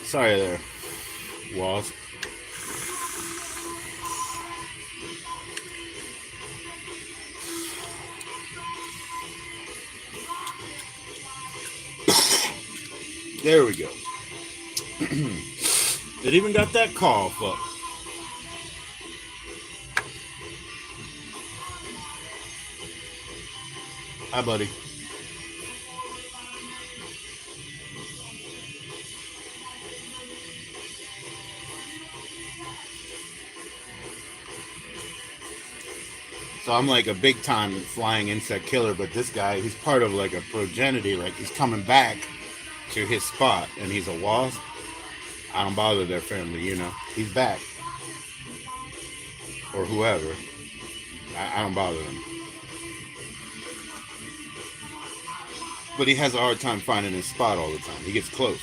Sorry there, Walls. There we go. It even got that cough up. Hi, buddy. So I'm like a big time flying insect killer, but this guy, he's part of like a progeny, like he's coming back to his spot, and he's a wasp. I don't bother their family, you know. He's back. Or whoever. I don't bother them. But he has a hard time finding his spot all the time. He gets close.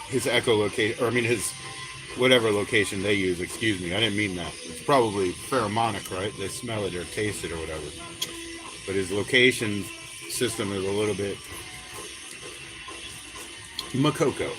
His echolocation, or I mean his whatever location they use. Excuse me, I didn't mean that. It's probably pheromonic, right? They smell it or taste it or whatever. But his location system is a little bit Makoko.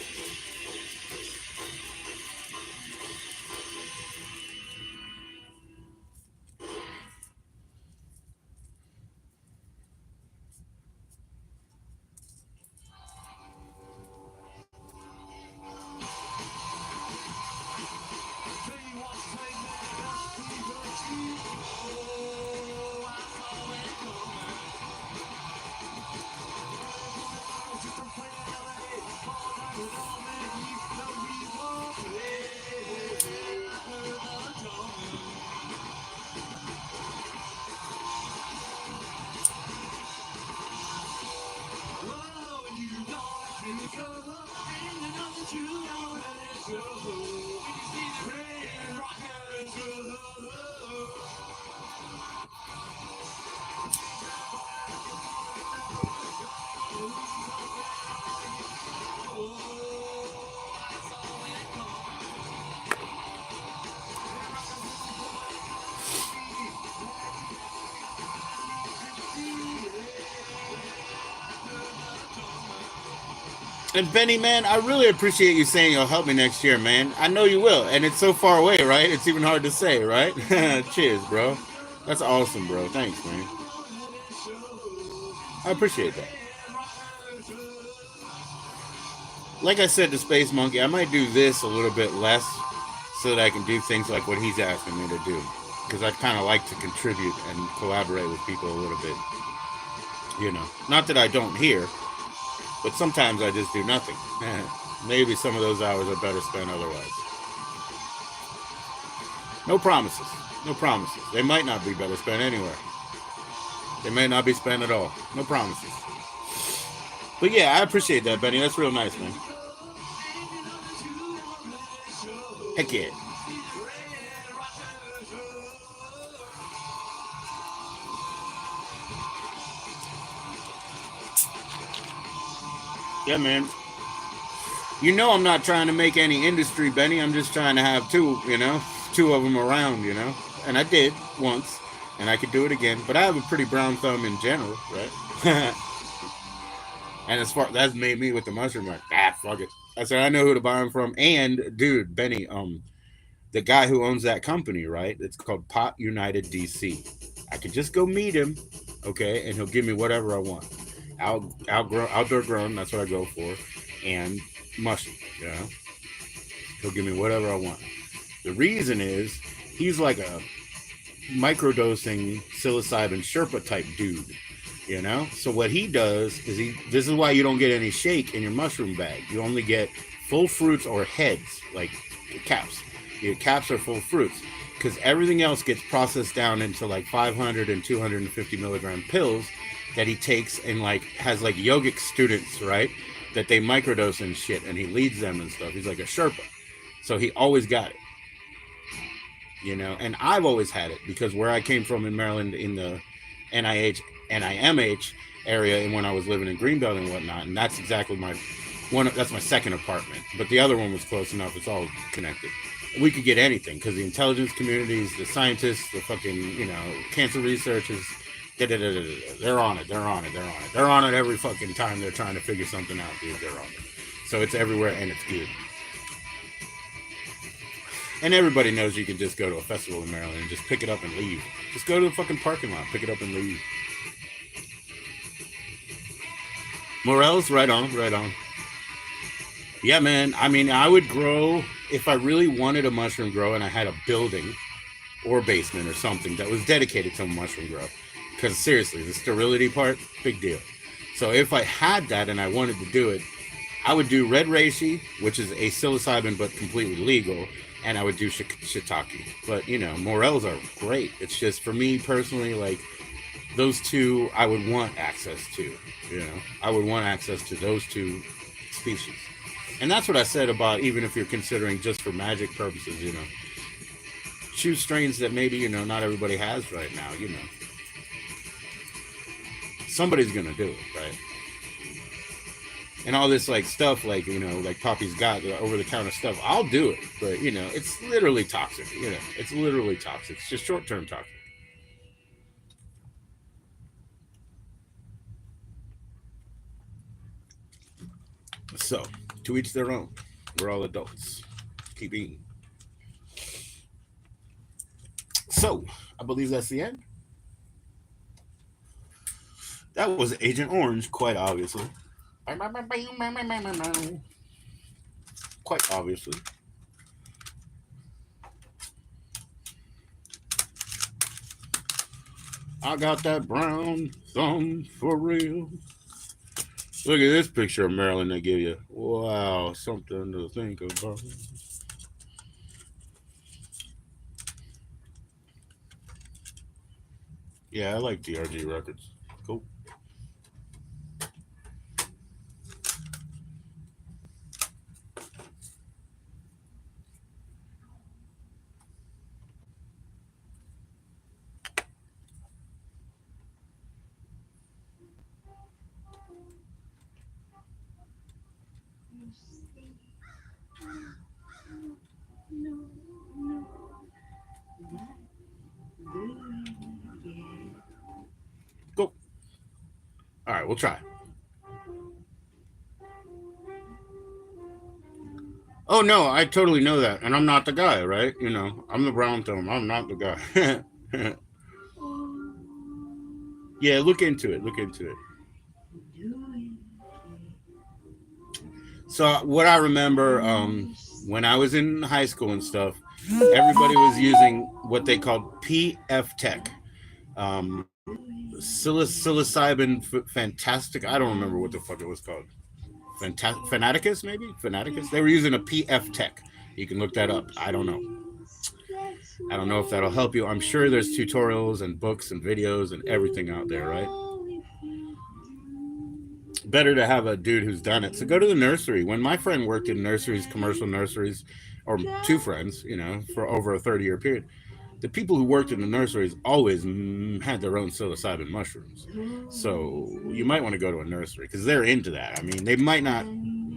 And Benny, man, I really appreciate you saying you'll help me next year, man. I know you will, and it's so far away, right? It's even hard to say, right? Cheers, bro. That's awesome, bro. Thanks, man. I appreciate that. Like I said to Space Monkey, I might do this a little bit less so that I can do things like what he's asking me to do. Because I kind of like to contribute and collaborate with people a little bit. You know, not that I don't hear, but sometimes I just do nothing. Maybe some of those hours are better spent otherwise. No promises. No promises. They might not be better spent anywhere. They may not be spent at all. No promises. But yeah, I appreciate that, Benny. That's real nice, man. Heck yeah. Yeah, man. You know I'm not trying to make any industry, Benny. I'm just trying to have two, two of them around, And I did once, and I could do it again. But I have a pretty brown thumb in general, right? And as far that's made me with the mushroom, like, fuck it. I said I know who to buy them from. And dude, Benny, the guy who owns that company, right? It's called Pot United DC. I could just go meet him, okay, and he'll give me whatever I want. Outdoor grown, that's what I go for, and mushroom, He'll give me whatever I want. The reason is he's like a microdosing psilocybin Sherpa type dude, So what he does is this is why you don't get any shake in your mushroom bag. You only get full fruits or heads, like caps. Your caps are full fruits because everything else gets processed down into like 500 and 250 milligram pills that he takes and like has like yogic students, right? That they microdose and shit, and he leads them and stuff. He's like a Sherpa. So he always got it. And I've always had it because where I came from in Maryland in the NIMH area and when I was living in Greenbelt and whatnot, and that's exactly that's my second apartment. But the other one was close enough, it's all connected. We could get anything because the intelligence communities, the scientists, the fucking, cancer researchers, they're on it. They're on it every fucking time they're trying to figure something out, dude. They're on it. So it's everywhere and it's good. And everybody knows you can just go to a festival in Maryland and just pick it up and leave. Just go to the fucking parking lot, pick it up and leave. Morels, right on. Yeah, man. I mean, I would grow, if I really wanted a mushroom grow and I had a building or basement or something that was dedicated to a mushroom grow. Because seriously, the sterility part, big deal. So if I had that and I wanted to do it, I would do red reishi, which is a psilocybin but completely legal, and I would do shiitake. But, morels are great. It's just, for me personally, like, those two I would want access to, I would want access to those two species. And that's what I said about even if you're considering just for magic purposes, choose strains that maybe, not everybody has right now, Somebody's going to do it, right? and all this like stuff, like like Poppy's got over the counter stuff. I'll do it, but it's literally toxic. It's literally toxic. It's just short term toxic. So, to each their own. We're all adults. Keep eating. So, I believe that's the end. That was Agent Orange, quite obviously. Quite obviously. I got that brown thumb for real. Look at this picture of Maryland they give you. Wow, something to think about. Yeah, I like DRG records. Cool. Cool. All right, we'll try. Oh no, I totally know that, and I'm not the guy, right? I'm the brown thumb. I'm not the guy. Yeah, look into it. Look into it. So what I remember, when I was in high school and stuff, everybody was using what they called PF Tech, um, psilocybin fantastic. I don't remember what the fuck it was called. Fanaticus, maybe Fanaticus. They were using a PF Tech. You can look that up. I don't know. I don't know if that'll help you. I'm sure there's tutorials and books and videos and everything out there, right? Better to have a dude who's done it. So go to the nursery. When my friend worked in nurseries, commercial nurseries, or two friends, for over a 30-year period, the people who worked in the nurseries always had their own psilocybin mushrooms. So you might want to go to a nursery because they're into that. I mean, they might not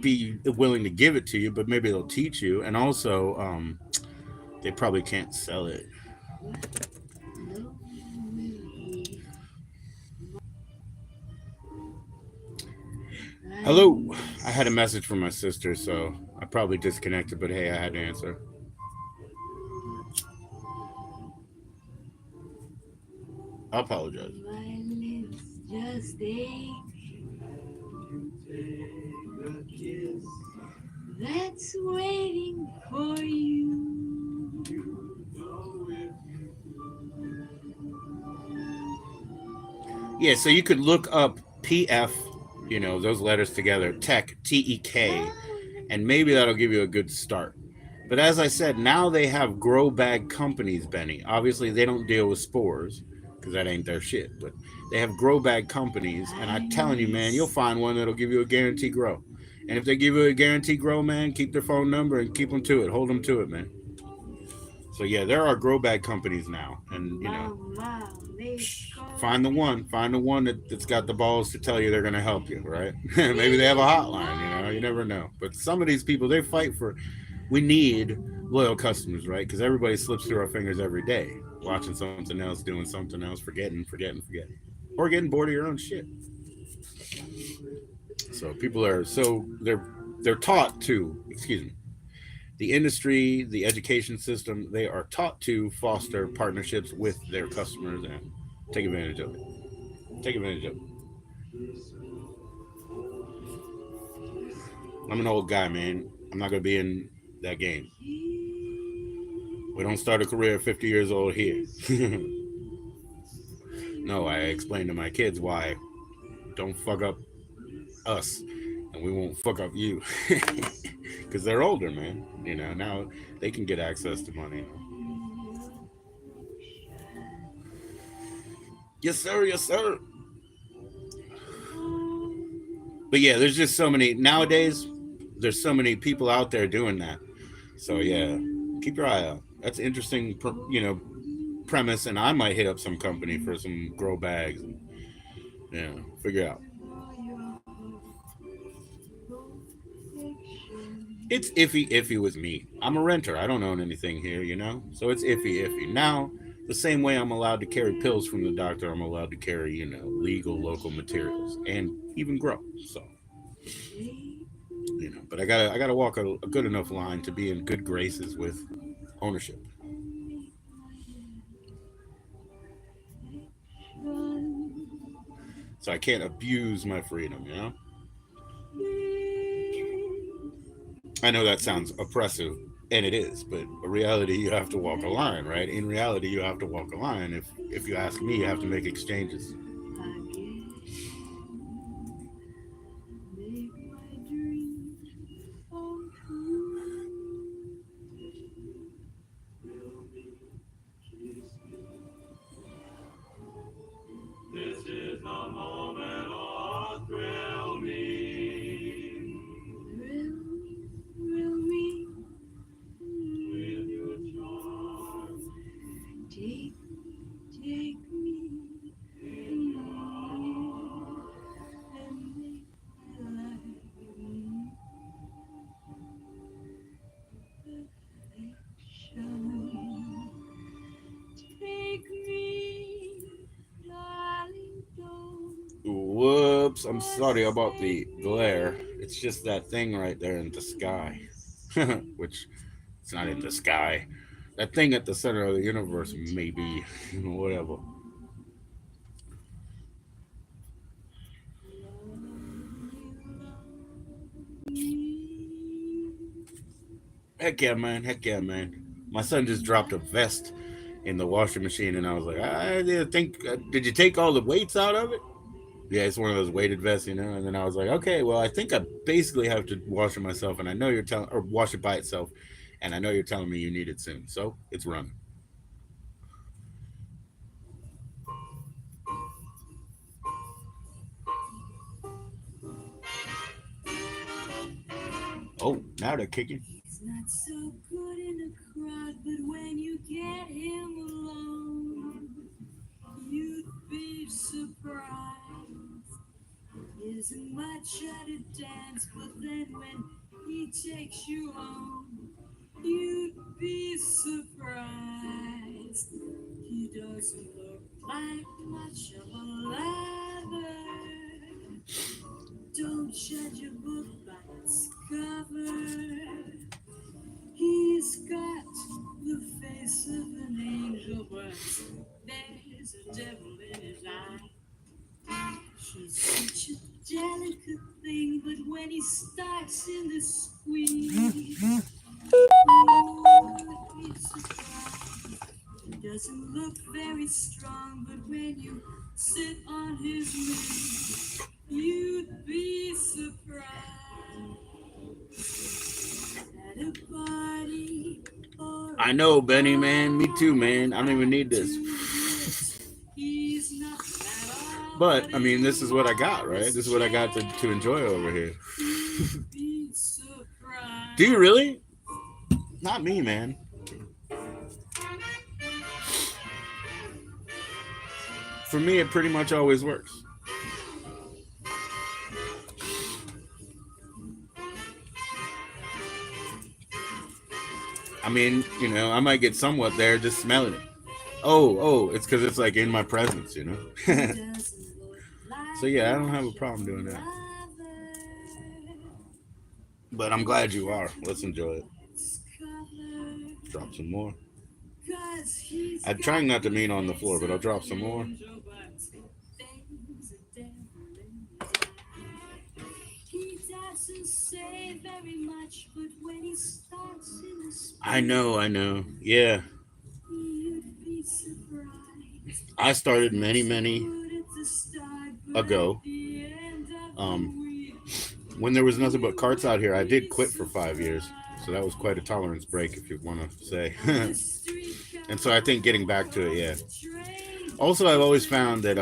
be willing to give it to you, but maybe they'll teach you. And also, they probably can't sell it. Hello. I had a message from my sister, so I probably disconnected, but hey, I had to answer. I apologize. That's waiting for you. Yeah, so you could look up PF, those letters together, Tech, TEK, and maybe that'll give you a good start. But as I said, now they have grow bag companies, Benny. Obviously, they don't deal with spores because that ain't their shit. But they have grow bag companies, and I'm telling you, man, you'll find one that'll give you a guarantee grow. And if they give you a guarantee grow, man, keep their phone number and keep them to it. Hold them to it, man. So yeah, there are grow bag companies now, and find the one that's got the balls to tell you they're going to help you, right? Maybe they have a hotline, you never know. But some of these people, they fight for. We need loyal customers, right? Because everybody slips through our fingers every day, watching something else, doing something else, forgetting, or getting bored of your own shit. So people are they're taught to, excuse me, the industry, the education system, they are taught to foster partnerships with their customers and take advantage of it. Take advantage of it. I'm an old guy, man. I'm not gonna be in that game. We don't start a career at 50 years old here. No, I explain to my kids why. Don't fuck up us, and we won't fuck up you, because they're older, man. Now they can get access to money. Yes, sir. Yes, sir. But yeah, there's just so many nowadays. There's so many people out there doing that. So yeah, keep your eye out. That's an interesting, premise, and I might hit up some company for some grow bags. And, figure out. it's iffy with me. I'm a renter. I don't own anything here, you know? So it's iffy. Now, the same way I'm allowed to carry pills from the doctor, I'm allowed to carry, legal local materials and even grow. So, but I gotta walk a good enough line to be in good graces with ownership. So I can't abuse my freedom. I know that sounds oppressive, and it is, but in reality, you have to walk a line, right? In reality, you have to walk a line. If you ask me, you have to make exchanges. Whoops, I'm sorry about the glare. It's just that thing right there in the sky. Which, it's not in the sky. That thing at the center of the universe, maybe. Whatever. Heck yeah, man. Heck yeah, man. My son just dropped a vest in the washing machine, and I was like, I didn't think. Did you take all the weights out of it? Yeah, it's one of those weighted vests. And then I was like, okay, well, I think I basically have to wash it myself, and I know you're telling, or wash it by itself, and I know you're telling me you need it soon, so it's running. Oh, now they're kicking. He's not so good in a crowd, but when you get him alone, you'd be surprised. He isn't much at a dance, but then when he takes you home, you'd be surprised. He doesn't look like much of a lover. Don't judge a book by its cover. He's got the face of an angel, but there's a devil in his eye. She's such a delicate thing, but when he starts in the squeeze, you'd be surprised. He doesn't look very strong, but when you sit on his knee, you'd be surprised. At a party or I know, Benny, man. Me too, man. I don't even need this. But, I mean, this is what I got, right? This is what I got to enjoy over here. Do you really? Not me, man. For me, it pretty much always works. I mean, I might get somewhat there just smelling it. Oh, it's because it's like in my presence. So yeah, I don't have a problem doing that. But I'm glad you are. Let's enjoy it. Drop some more. I'm trying not to mean on the floor, but I'll drop some more. I know. Yeah. I started many ago. Um, when there was nothing but carts out here, I did quit for 5 years. So that was quite a tolerance break, if you want to say. And so I think getting back to it, yeah. Also, I've always found that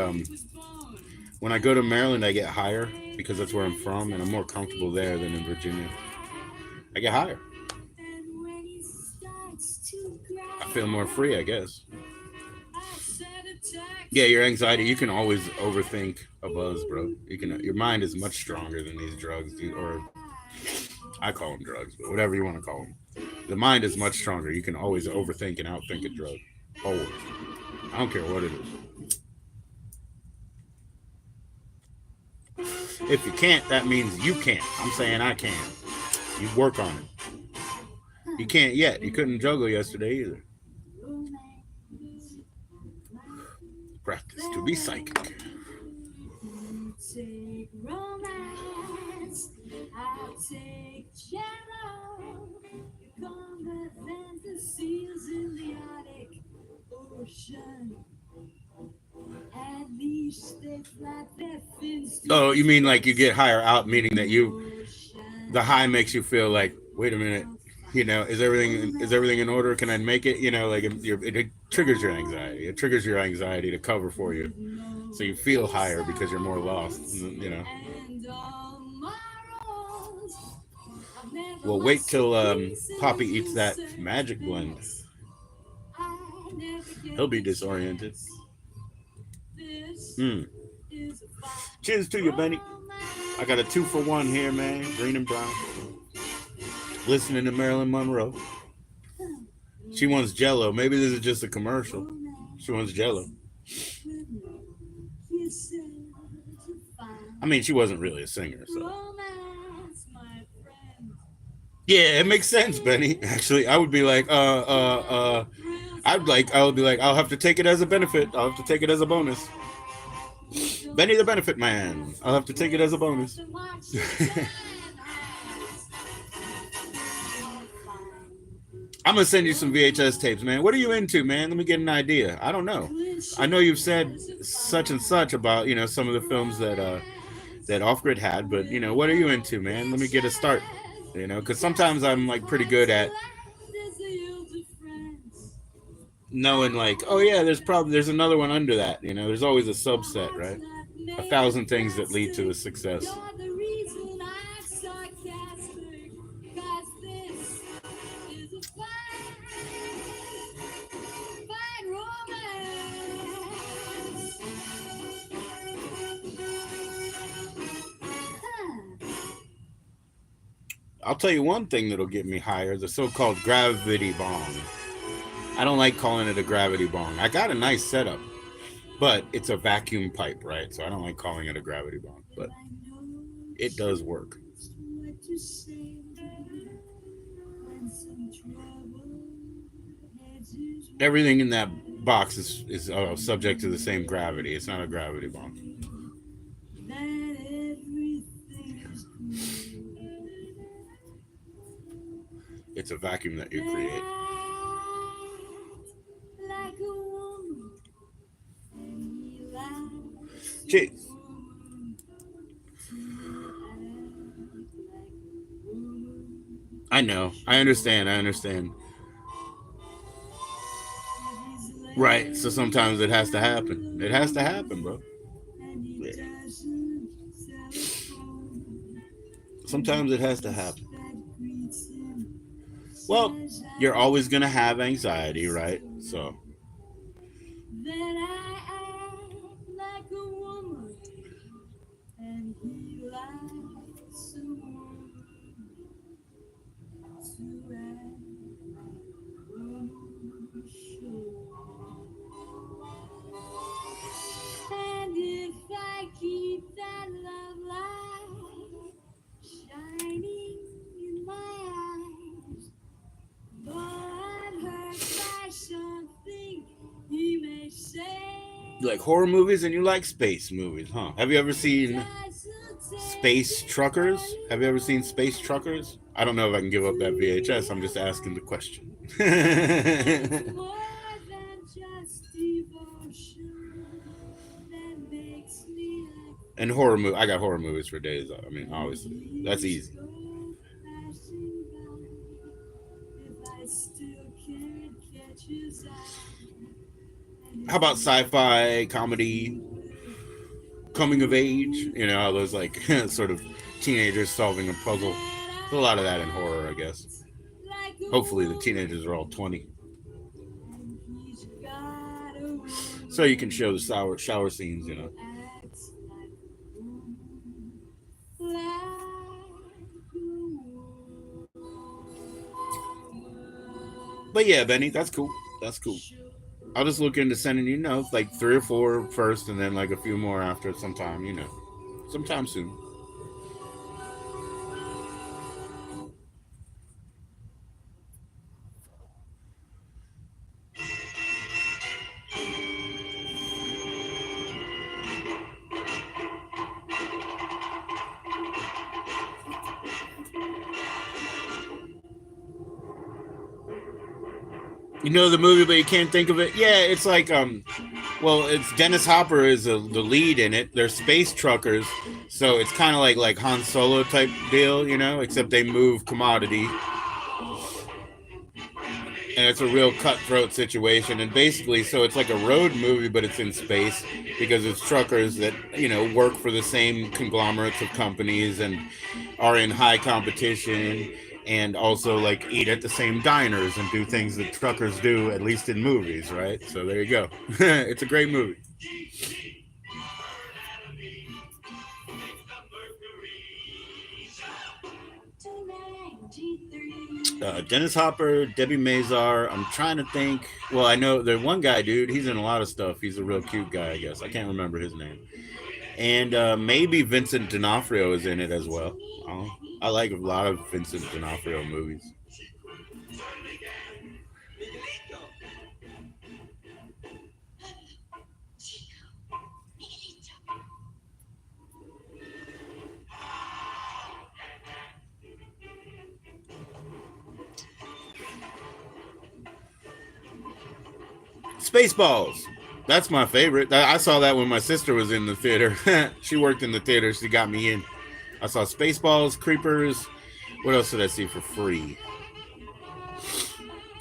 when I go to Maryland, I get higher because that's where I'm from, and I'm more comfortable there than in Virginia. I get higher. I feel more free, I guess. Yeah, your anxiety, you can always overthink a buzz, bro. Your mind is much stronger than these drugs, dude, or I call them drugs, but whatever you want to call them. The mind is much stronger. You can always overthink and outthink a drug. Always. I don't care what it is. If you can't, that means you can't. I'm saying I can. You work on it. You can't yet. You couldn't juggle yesterday either. Practice to be psychic. Take romance, I'll take jello. Combat fantasies in the Arctic Ocean. At least they flap their fins. Oh, you mean like you get higher out, meaning that the high makes you feel like, wait a minute, is everything in order? Can I make it? Like it triggers your anxiety. It triggers your anxiety to cover for you, so you feel higher because you're more lost. Well, wait till Poppy eats that magic blend. He'll be disoriented. Cheers to you, Benny. I got a 2-for-1 here, man. Green and brown. Listening to Marilyn Monroe. She wants Jello. Maybe this is just a commercial. She wants Jello. I mean, she wasn't really a singer, so. Yeah, it makes sense, Benny. Actually, I would be like, I would be like, I'll have to take it as a benefit. I'll have to take it as a bonus. Benny the benefit man. I'll have to take it as a bonus. I'm going to send you some VHS tapes, man. What are you into, man? Let me get an idea. I don't know. I know you've said such and such about, some of the films that Off Grid had, but, what are you into, man? Let me get a start, because sometimes I'm, like, pretty good at knowing, like, oh, yeah, there's another one under that, There's always a subset, right? 1,000 things that lead to a success. I'll tell you one thing that'll get me higher, the so-called gravity bong. I don't like calling it a gravity bong. I got a nice setup, but it's a vacuum pipe, right? So I don't like calling it a gravity bong, but it does work. Everything in that box is subject to the same gravity. It's not a gravity bong. It's a vacuum that you create. Jeez. I know. I understand. Right. So sometimes it has to happen. It has to happen, bro. Yeah. Sometimes it has to happen. Well, you're always going to have anxiety, right? So. And if I keep that love light shining in my eyes, but I'm hurt by something he may say. You like horror movies and you like space movies, huh? Have you ever seen Space Truckers? Have you ever seen Space Truckers? I don't know if I can give up that VHS. I'm just asking the question. And horror movie, I got horror movies for days. I mean, obviously, that's easy. How about sci-fi, comedy, coming of age? Those like sort of teenagers solving a puzzle. There's a lot of that in horror, I guess. Hopefully, the teenagers are all 20. So you can show the shower scenes, But yeah, Benny, that's cool. That's cool. I'll just look into sending you notes, like 3 or 4 first, and then like a few more after sometime. Sometime soon. You know the movie, but you can't think of it. Yeah, it's like well, it's Dennis Hopper is the lead in it. They're space truckers, so it's kind of like Han Solo type deal, except they move commodity, and it's a real cutthroat situation. And basically, so it's like a road movie, but it's in space because it's truckers that work for the same conglomerates of companies and are in high competition, and also like eat at the same diners and do things that truckers do, at least in movies, right? So there you go. It's a great movie. Dennis Hopper, Debbie Mazar. I'm trying to think. Well, I know the one guy, dude. He's in a lot of stuff. He's a real cute guy, I guess. I can't remember his name. And maybe Vincent D'Onofrio is in it as well. I like a lot of Vincent D'Onofrio movies. Spaceballs. That's my favorite. I saw that when my sister was in the theater. She worked in the theater. She got me in. I saw Spaceballs, Creepers. What else did I see for free?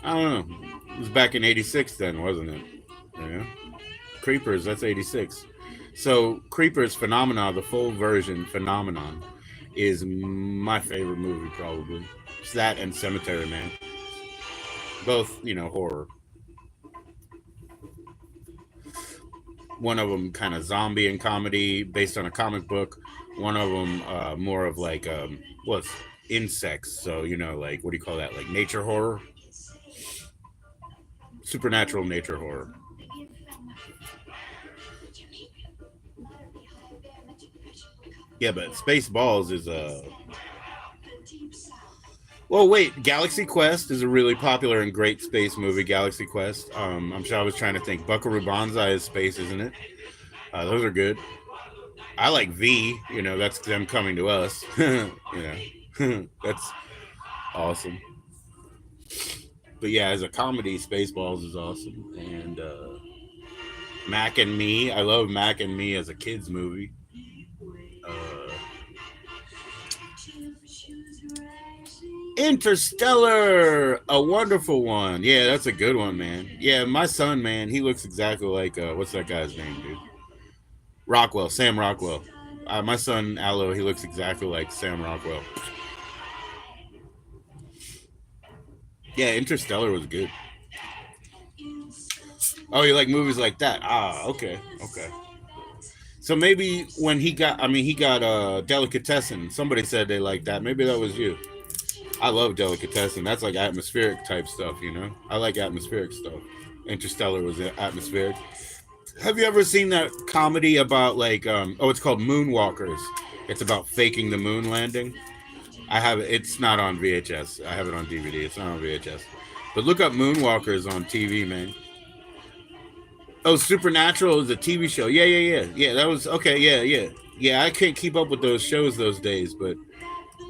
I don't know. It was back in '86 then, wasn't it? Yeah. Creepers, that's '86. So Creepers Phenomena, the full version Phenomenon, is my favorite movie probably. It's that and Cemetery Man. Both, horror. One of them kind of zombie and comedy based on a comic book. One of them more of like what's insects. So like what do you call that? Like nature horror, supernatural nature horror. Yeah, but Spaceballs is a. Well, wait, Galaxy Quest is a really popular and great space movie. Galaxy Quest. I'm sure I was trying to think. Buckaroo Banzai is space, isn't it? Those are good. I like V. That's them coming to us. That's awesome. But yeah, as a comedy, Spaceballs is awesome. And Mac and Me, I love Mac and Me as a kids movie. Uh, Interstellar, a wonderful one. Yeah, that's a good one, man. Yeah, my son, man, he looks exactly like what's that guy's name, dude? Rockwell, Sam Rockwell. My son Aloe, he looks exactly like Sam Rockwell. Yeah, Interstellar was good. Oh, you like movies like that? Ah, okay, okay. So maybe when he got Delicatessen. Somebody said they like that. Maybe that was you. I love Delicatessen. That's like atmospheric type stuff. I like atmospheric stuff. Interstellar was atmospheric. Have you ever seen that comedy about like it's called Moonwalkers. It's about faking the moon landing. I have it. It's not on VHS. I have it on DVD. It's not on VHS. But look up Moonwalkers on TV, man. Oh, Supernatural is a TV show. Yeah, yeah, yeah, yeah. That was okay. Yeah, yeah, yeah. I can't keep up with those shows those days, but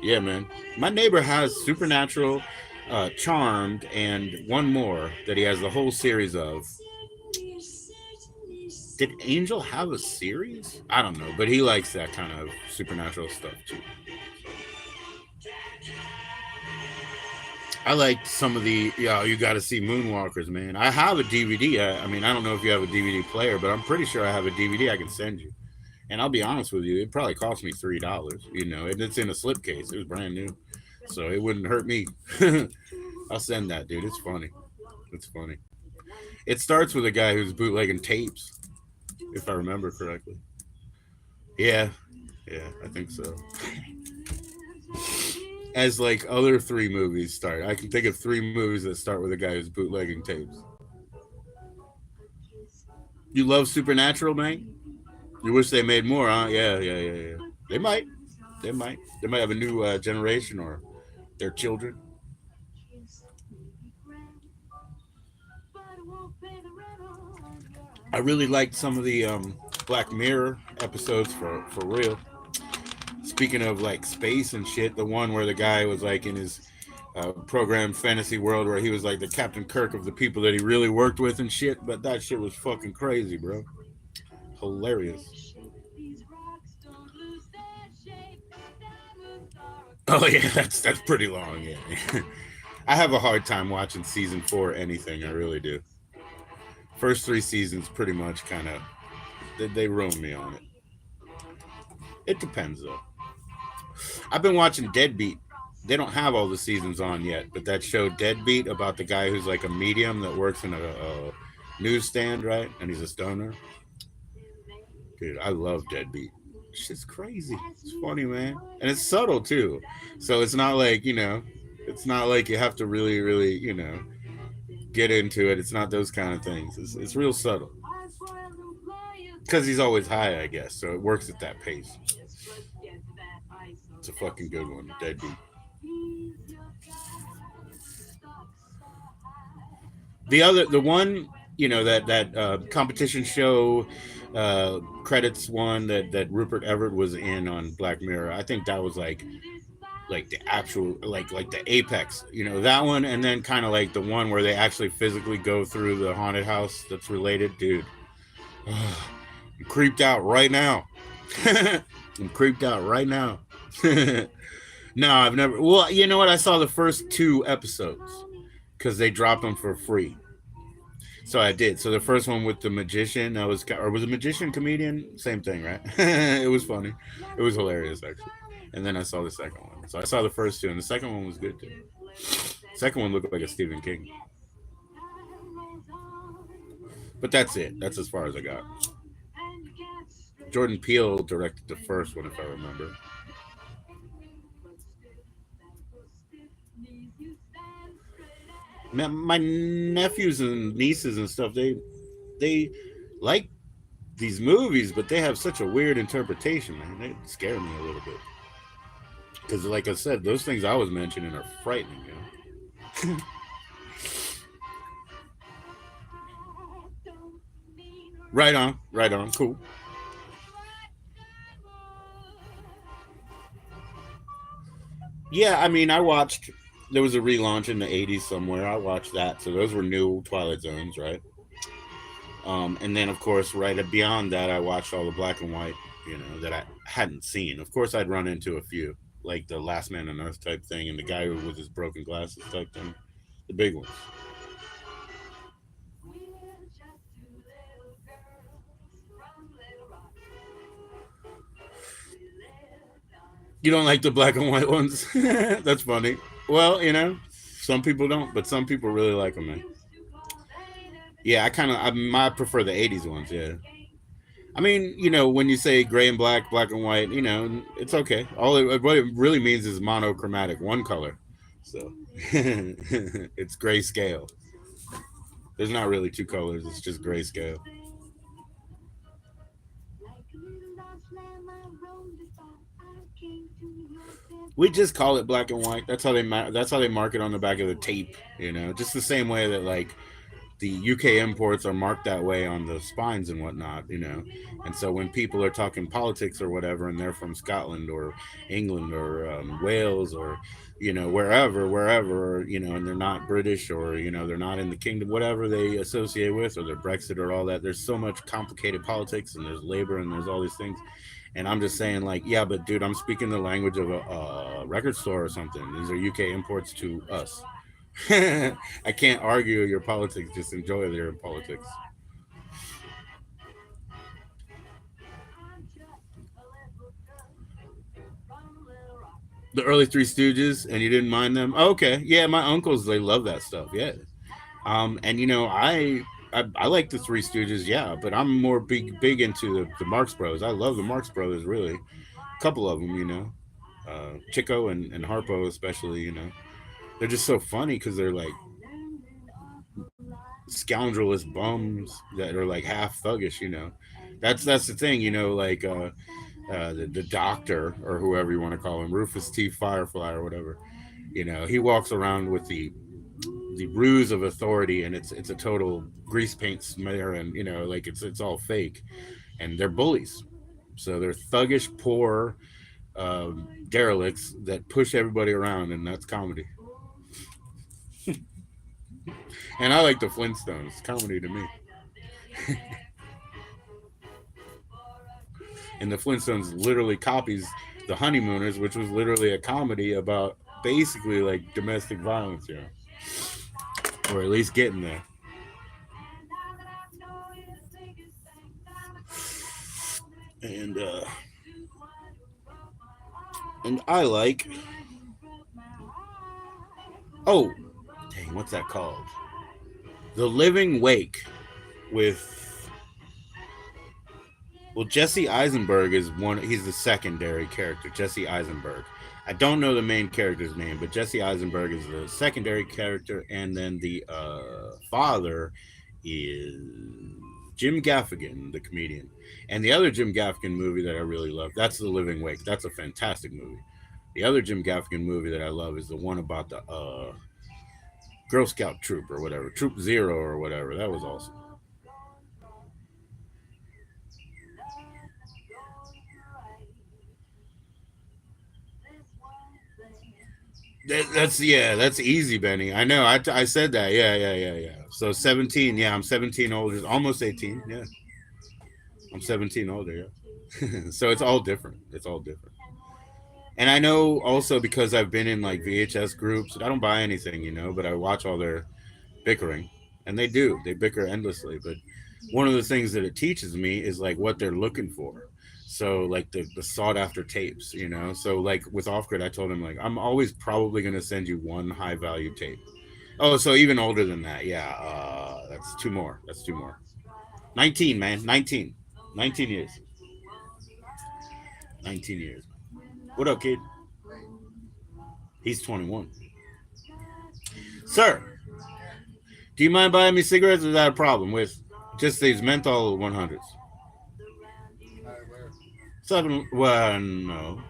yeah, man. My neighbor has Supernatural, Charmed, and one more that he has the whole series of. Did Angel have a series? I don't know, but he likes that kind of supernatural stuff too. I liked some of the. Yeah, you got to see Moonwalkers, man. I have a DVD. I mean, I don't know if you have a DVD player, but I'm pretty sure I have a DVD I can send you. And I'll be honest with you, it probably cost me $3. And it's in a slipcase. It was brand new, so it wouldn't hurt me. I'll send that, dude. It's funny. It's funny. It starts with a guy who's bootlegging tapes, if I remember correctly. Yeah, yeah, I think so. as like other three movies start. I can think of three movies that start with a guy who's bootlegging tapes. You love Supernatural, man? You wish they made more, huh? Yeah, yeah, yeah, yeah. They might. They might. They might have a new generation or their children. I really liked some of the Black Mirror episodes for real. Speaking of like space and shit, the one where the guy was like in his program fantasy world where he was like the Captain Kirk of the people that he really worked with and shit. But that shit was fucking crazy, bro. Hilarious. Oh yeah, that's pretty long. Yeah, I have a hard time watching season four anything. I really do. First three seasons, pretty much, kind of they ruined me on it. It depends though. I've been watching Deadbeat. They don't have all the seasons on yet, but that show Deadbeat about the guy who's like a medium that works in a newsstand, right? And he's a stoner. Dude, I love Deadbeat. Shit's crazy. It's funny, man, and it's subtle too. So it's not like it's not like you have to really, really, get into it. It's not those kind of things. It's real subtle because he's always high, I guess. So it works at that pace. It's a fucking good one, Deadbeat. The one, that competition show credits one that Rupert Everett was in on Black Mirror. I think that was like the actual like the apex, that one, and then kind of like the one where they actually physically go through the haunted house that's related, dude. I'm creeped out right now. I'm creeped out right now. No, I've never. Well, you know what? I saw the first two episodes because they dropped them for free. So I did. So the first one with the magician, or was a magician comedian? Same thing, right? It was funny. It was hilarious, actually. And then I saw the second one. So I saw the first two, and the second one was good too. Second one looked like a Stephen King. But that's it. That's as far as I got. Jordan Peele directed the first one, if I remember. My nephews and nieces and stuff, they like these movies, but they have such a weird interpretation, man. They scare me a little bit because, like I said, those things I was mentioning are frightening. Right on, right on, cool. Yeah, I mean, I watched. There was a relaunch in the '80s somewhere. I watched that, so those were new Twilight Zones, right? And then, of course, right beyond that, I watched all the black and white, that I hadn't seen. Of course, I'd run into a few, like the Last Man on Earth type thing, and the guy with his broken glasses type thing, the big ones. You don't like the black and white ones? That's funny. Well, some people don't, but some people really like them, man. Yeah, I prefer the '80s ones. Yeah, I mean, when you say gray and black, black and white, it's okay. What it really means is monochromatic, one color. So it's grayscale. There's not really two colors. It's just grayscale. We just call it black and white. That's how they mark it on the back of the tape. Just the same way that like the UK imports are marked that way on the spines and whatnot. And so when people are talking politics or whatever, and they're from Scotland or England or Wales or wherever, and they're not British or they're not in the kingdom, whatever they associate with, or they're Brexit or all that. There's so much complicated politics, and there's labor, and there's all these things. And I'm just saying, like, yeah, but dude, I'm speaking the language of a record store or something. These are UK imports to us. I can't argue your politics. Just enjoy your politics. The early Three Stooges, and you didn't mind them? Oh, okay, yeah, my uncles, they love that stuff. Yeah, and I like the Three Stooges. Yeah, but I'm more big into the Marx Brothers. I love the Marx Brothers, really. A couple of them. Chico and Harpo especially. You know, they're just so funny because they're like scoundrelous bums that are like half thuggish. You know, that's the thing. You know, like the doctor or whoever you want to call him, Rufus T. Firefly or whatever. You know, he walks around with the ruse of authority, and it's a total grease paint smear, and you know, like it's all fake, and they're bullies. So they're thuggish, poor derelicts that push everybody around, and that's comedy. And I like the Flintstones. Comedy to me. And the Flintstones literally copies the Honeymooners, which was literally a comedy about basically like domestic violence, you know, or at least getting there. And I like, oh, dang, what's that called? The Living Wake with, well, Jesse Eisenberg is one. He's the secondary character, Jesse Eisenberg. I don't know the main character's name, but Jesse Eisenberg is the secondary character, and then the father is Jim Gaffigan, the comedian. And the other Jim Gaffigan movie that I really love, that's The Living Wake. That's a fantastic movie. The other Jim Gaffigan movie that I love is the one about the Girl Scout troop or whatever, Troop Zero or whatever. That was awesome. That's yeah, that's easy, Benny. I know. I said that. Yeah, yeah, yeah, yeah. So 17. Yeah, I'm 17 older, almost 18. Yeah, I'm 17 older. Yeah. So it's all different. It's all different. And I know also because I've been in like VHS groups. I don't buy anything, you know, but I watch all their bickering, and they do. They bicker endlessly. But one of the things that it teaches me is like what they're looking for. So like the sought after tapes, you know. So like with Off Grid, I told him like I'm always probably gonna send you one high value tape. Oh, so even older than that, yeah. That's two more. That's two more. 19, man. 19. 19 years. 19 years. What up, kid? He's 21. Sir, do you mind buying me cigarettes? Or is that a problem with just these menthol 100s? Seven. Well, no.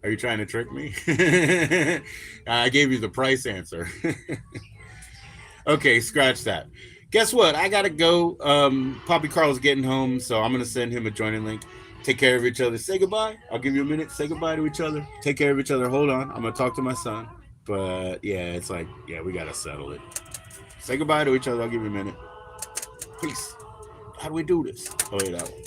Are you trying to trick me? I gave you the price answer. Okay, scratch that. Guess what? I gotta go. Poppy Carl's getting home, so I'm gonna send him a joining link. Take care of each other. Say goodbye. I'll give you a minute. Say goodbye to each other. Take care of each other. Hold on. I'm gonna talk to my son. But yeah, it's like, yeah, we gotta settle it. Say goodbye to each other. I'll give you a minute. Peace. How do we do this? Oh, yeah, that one.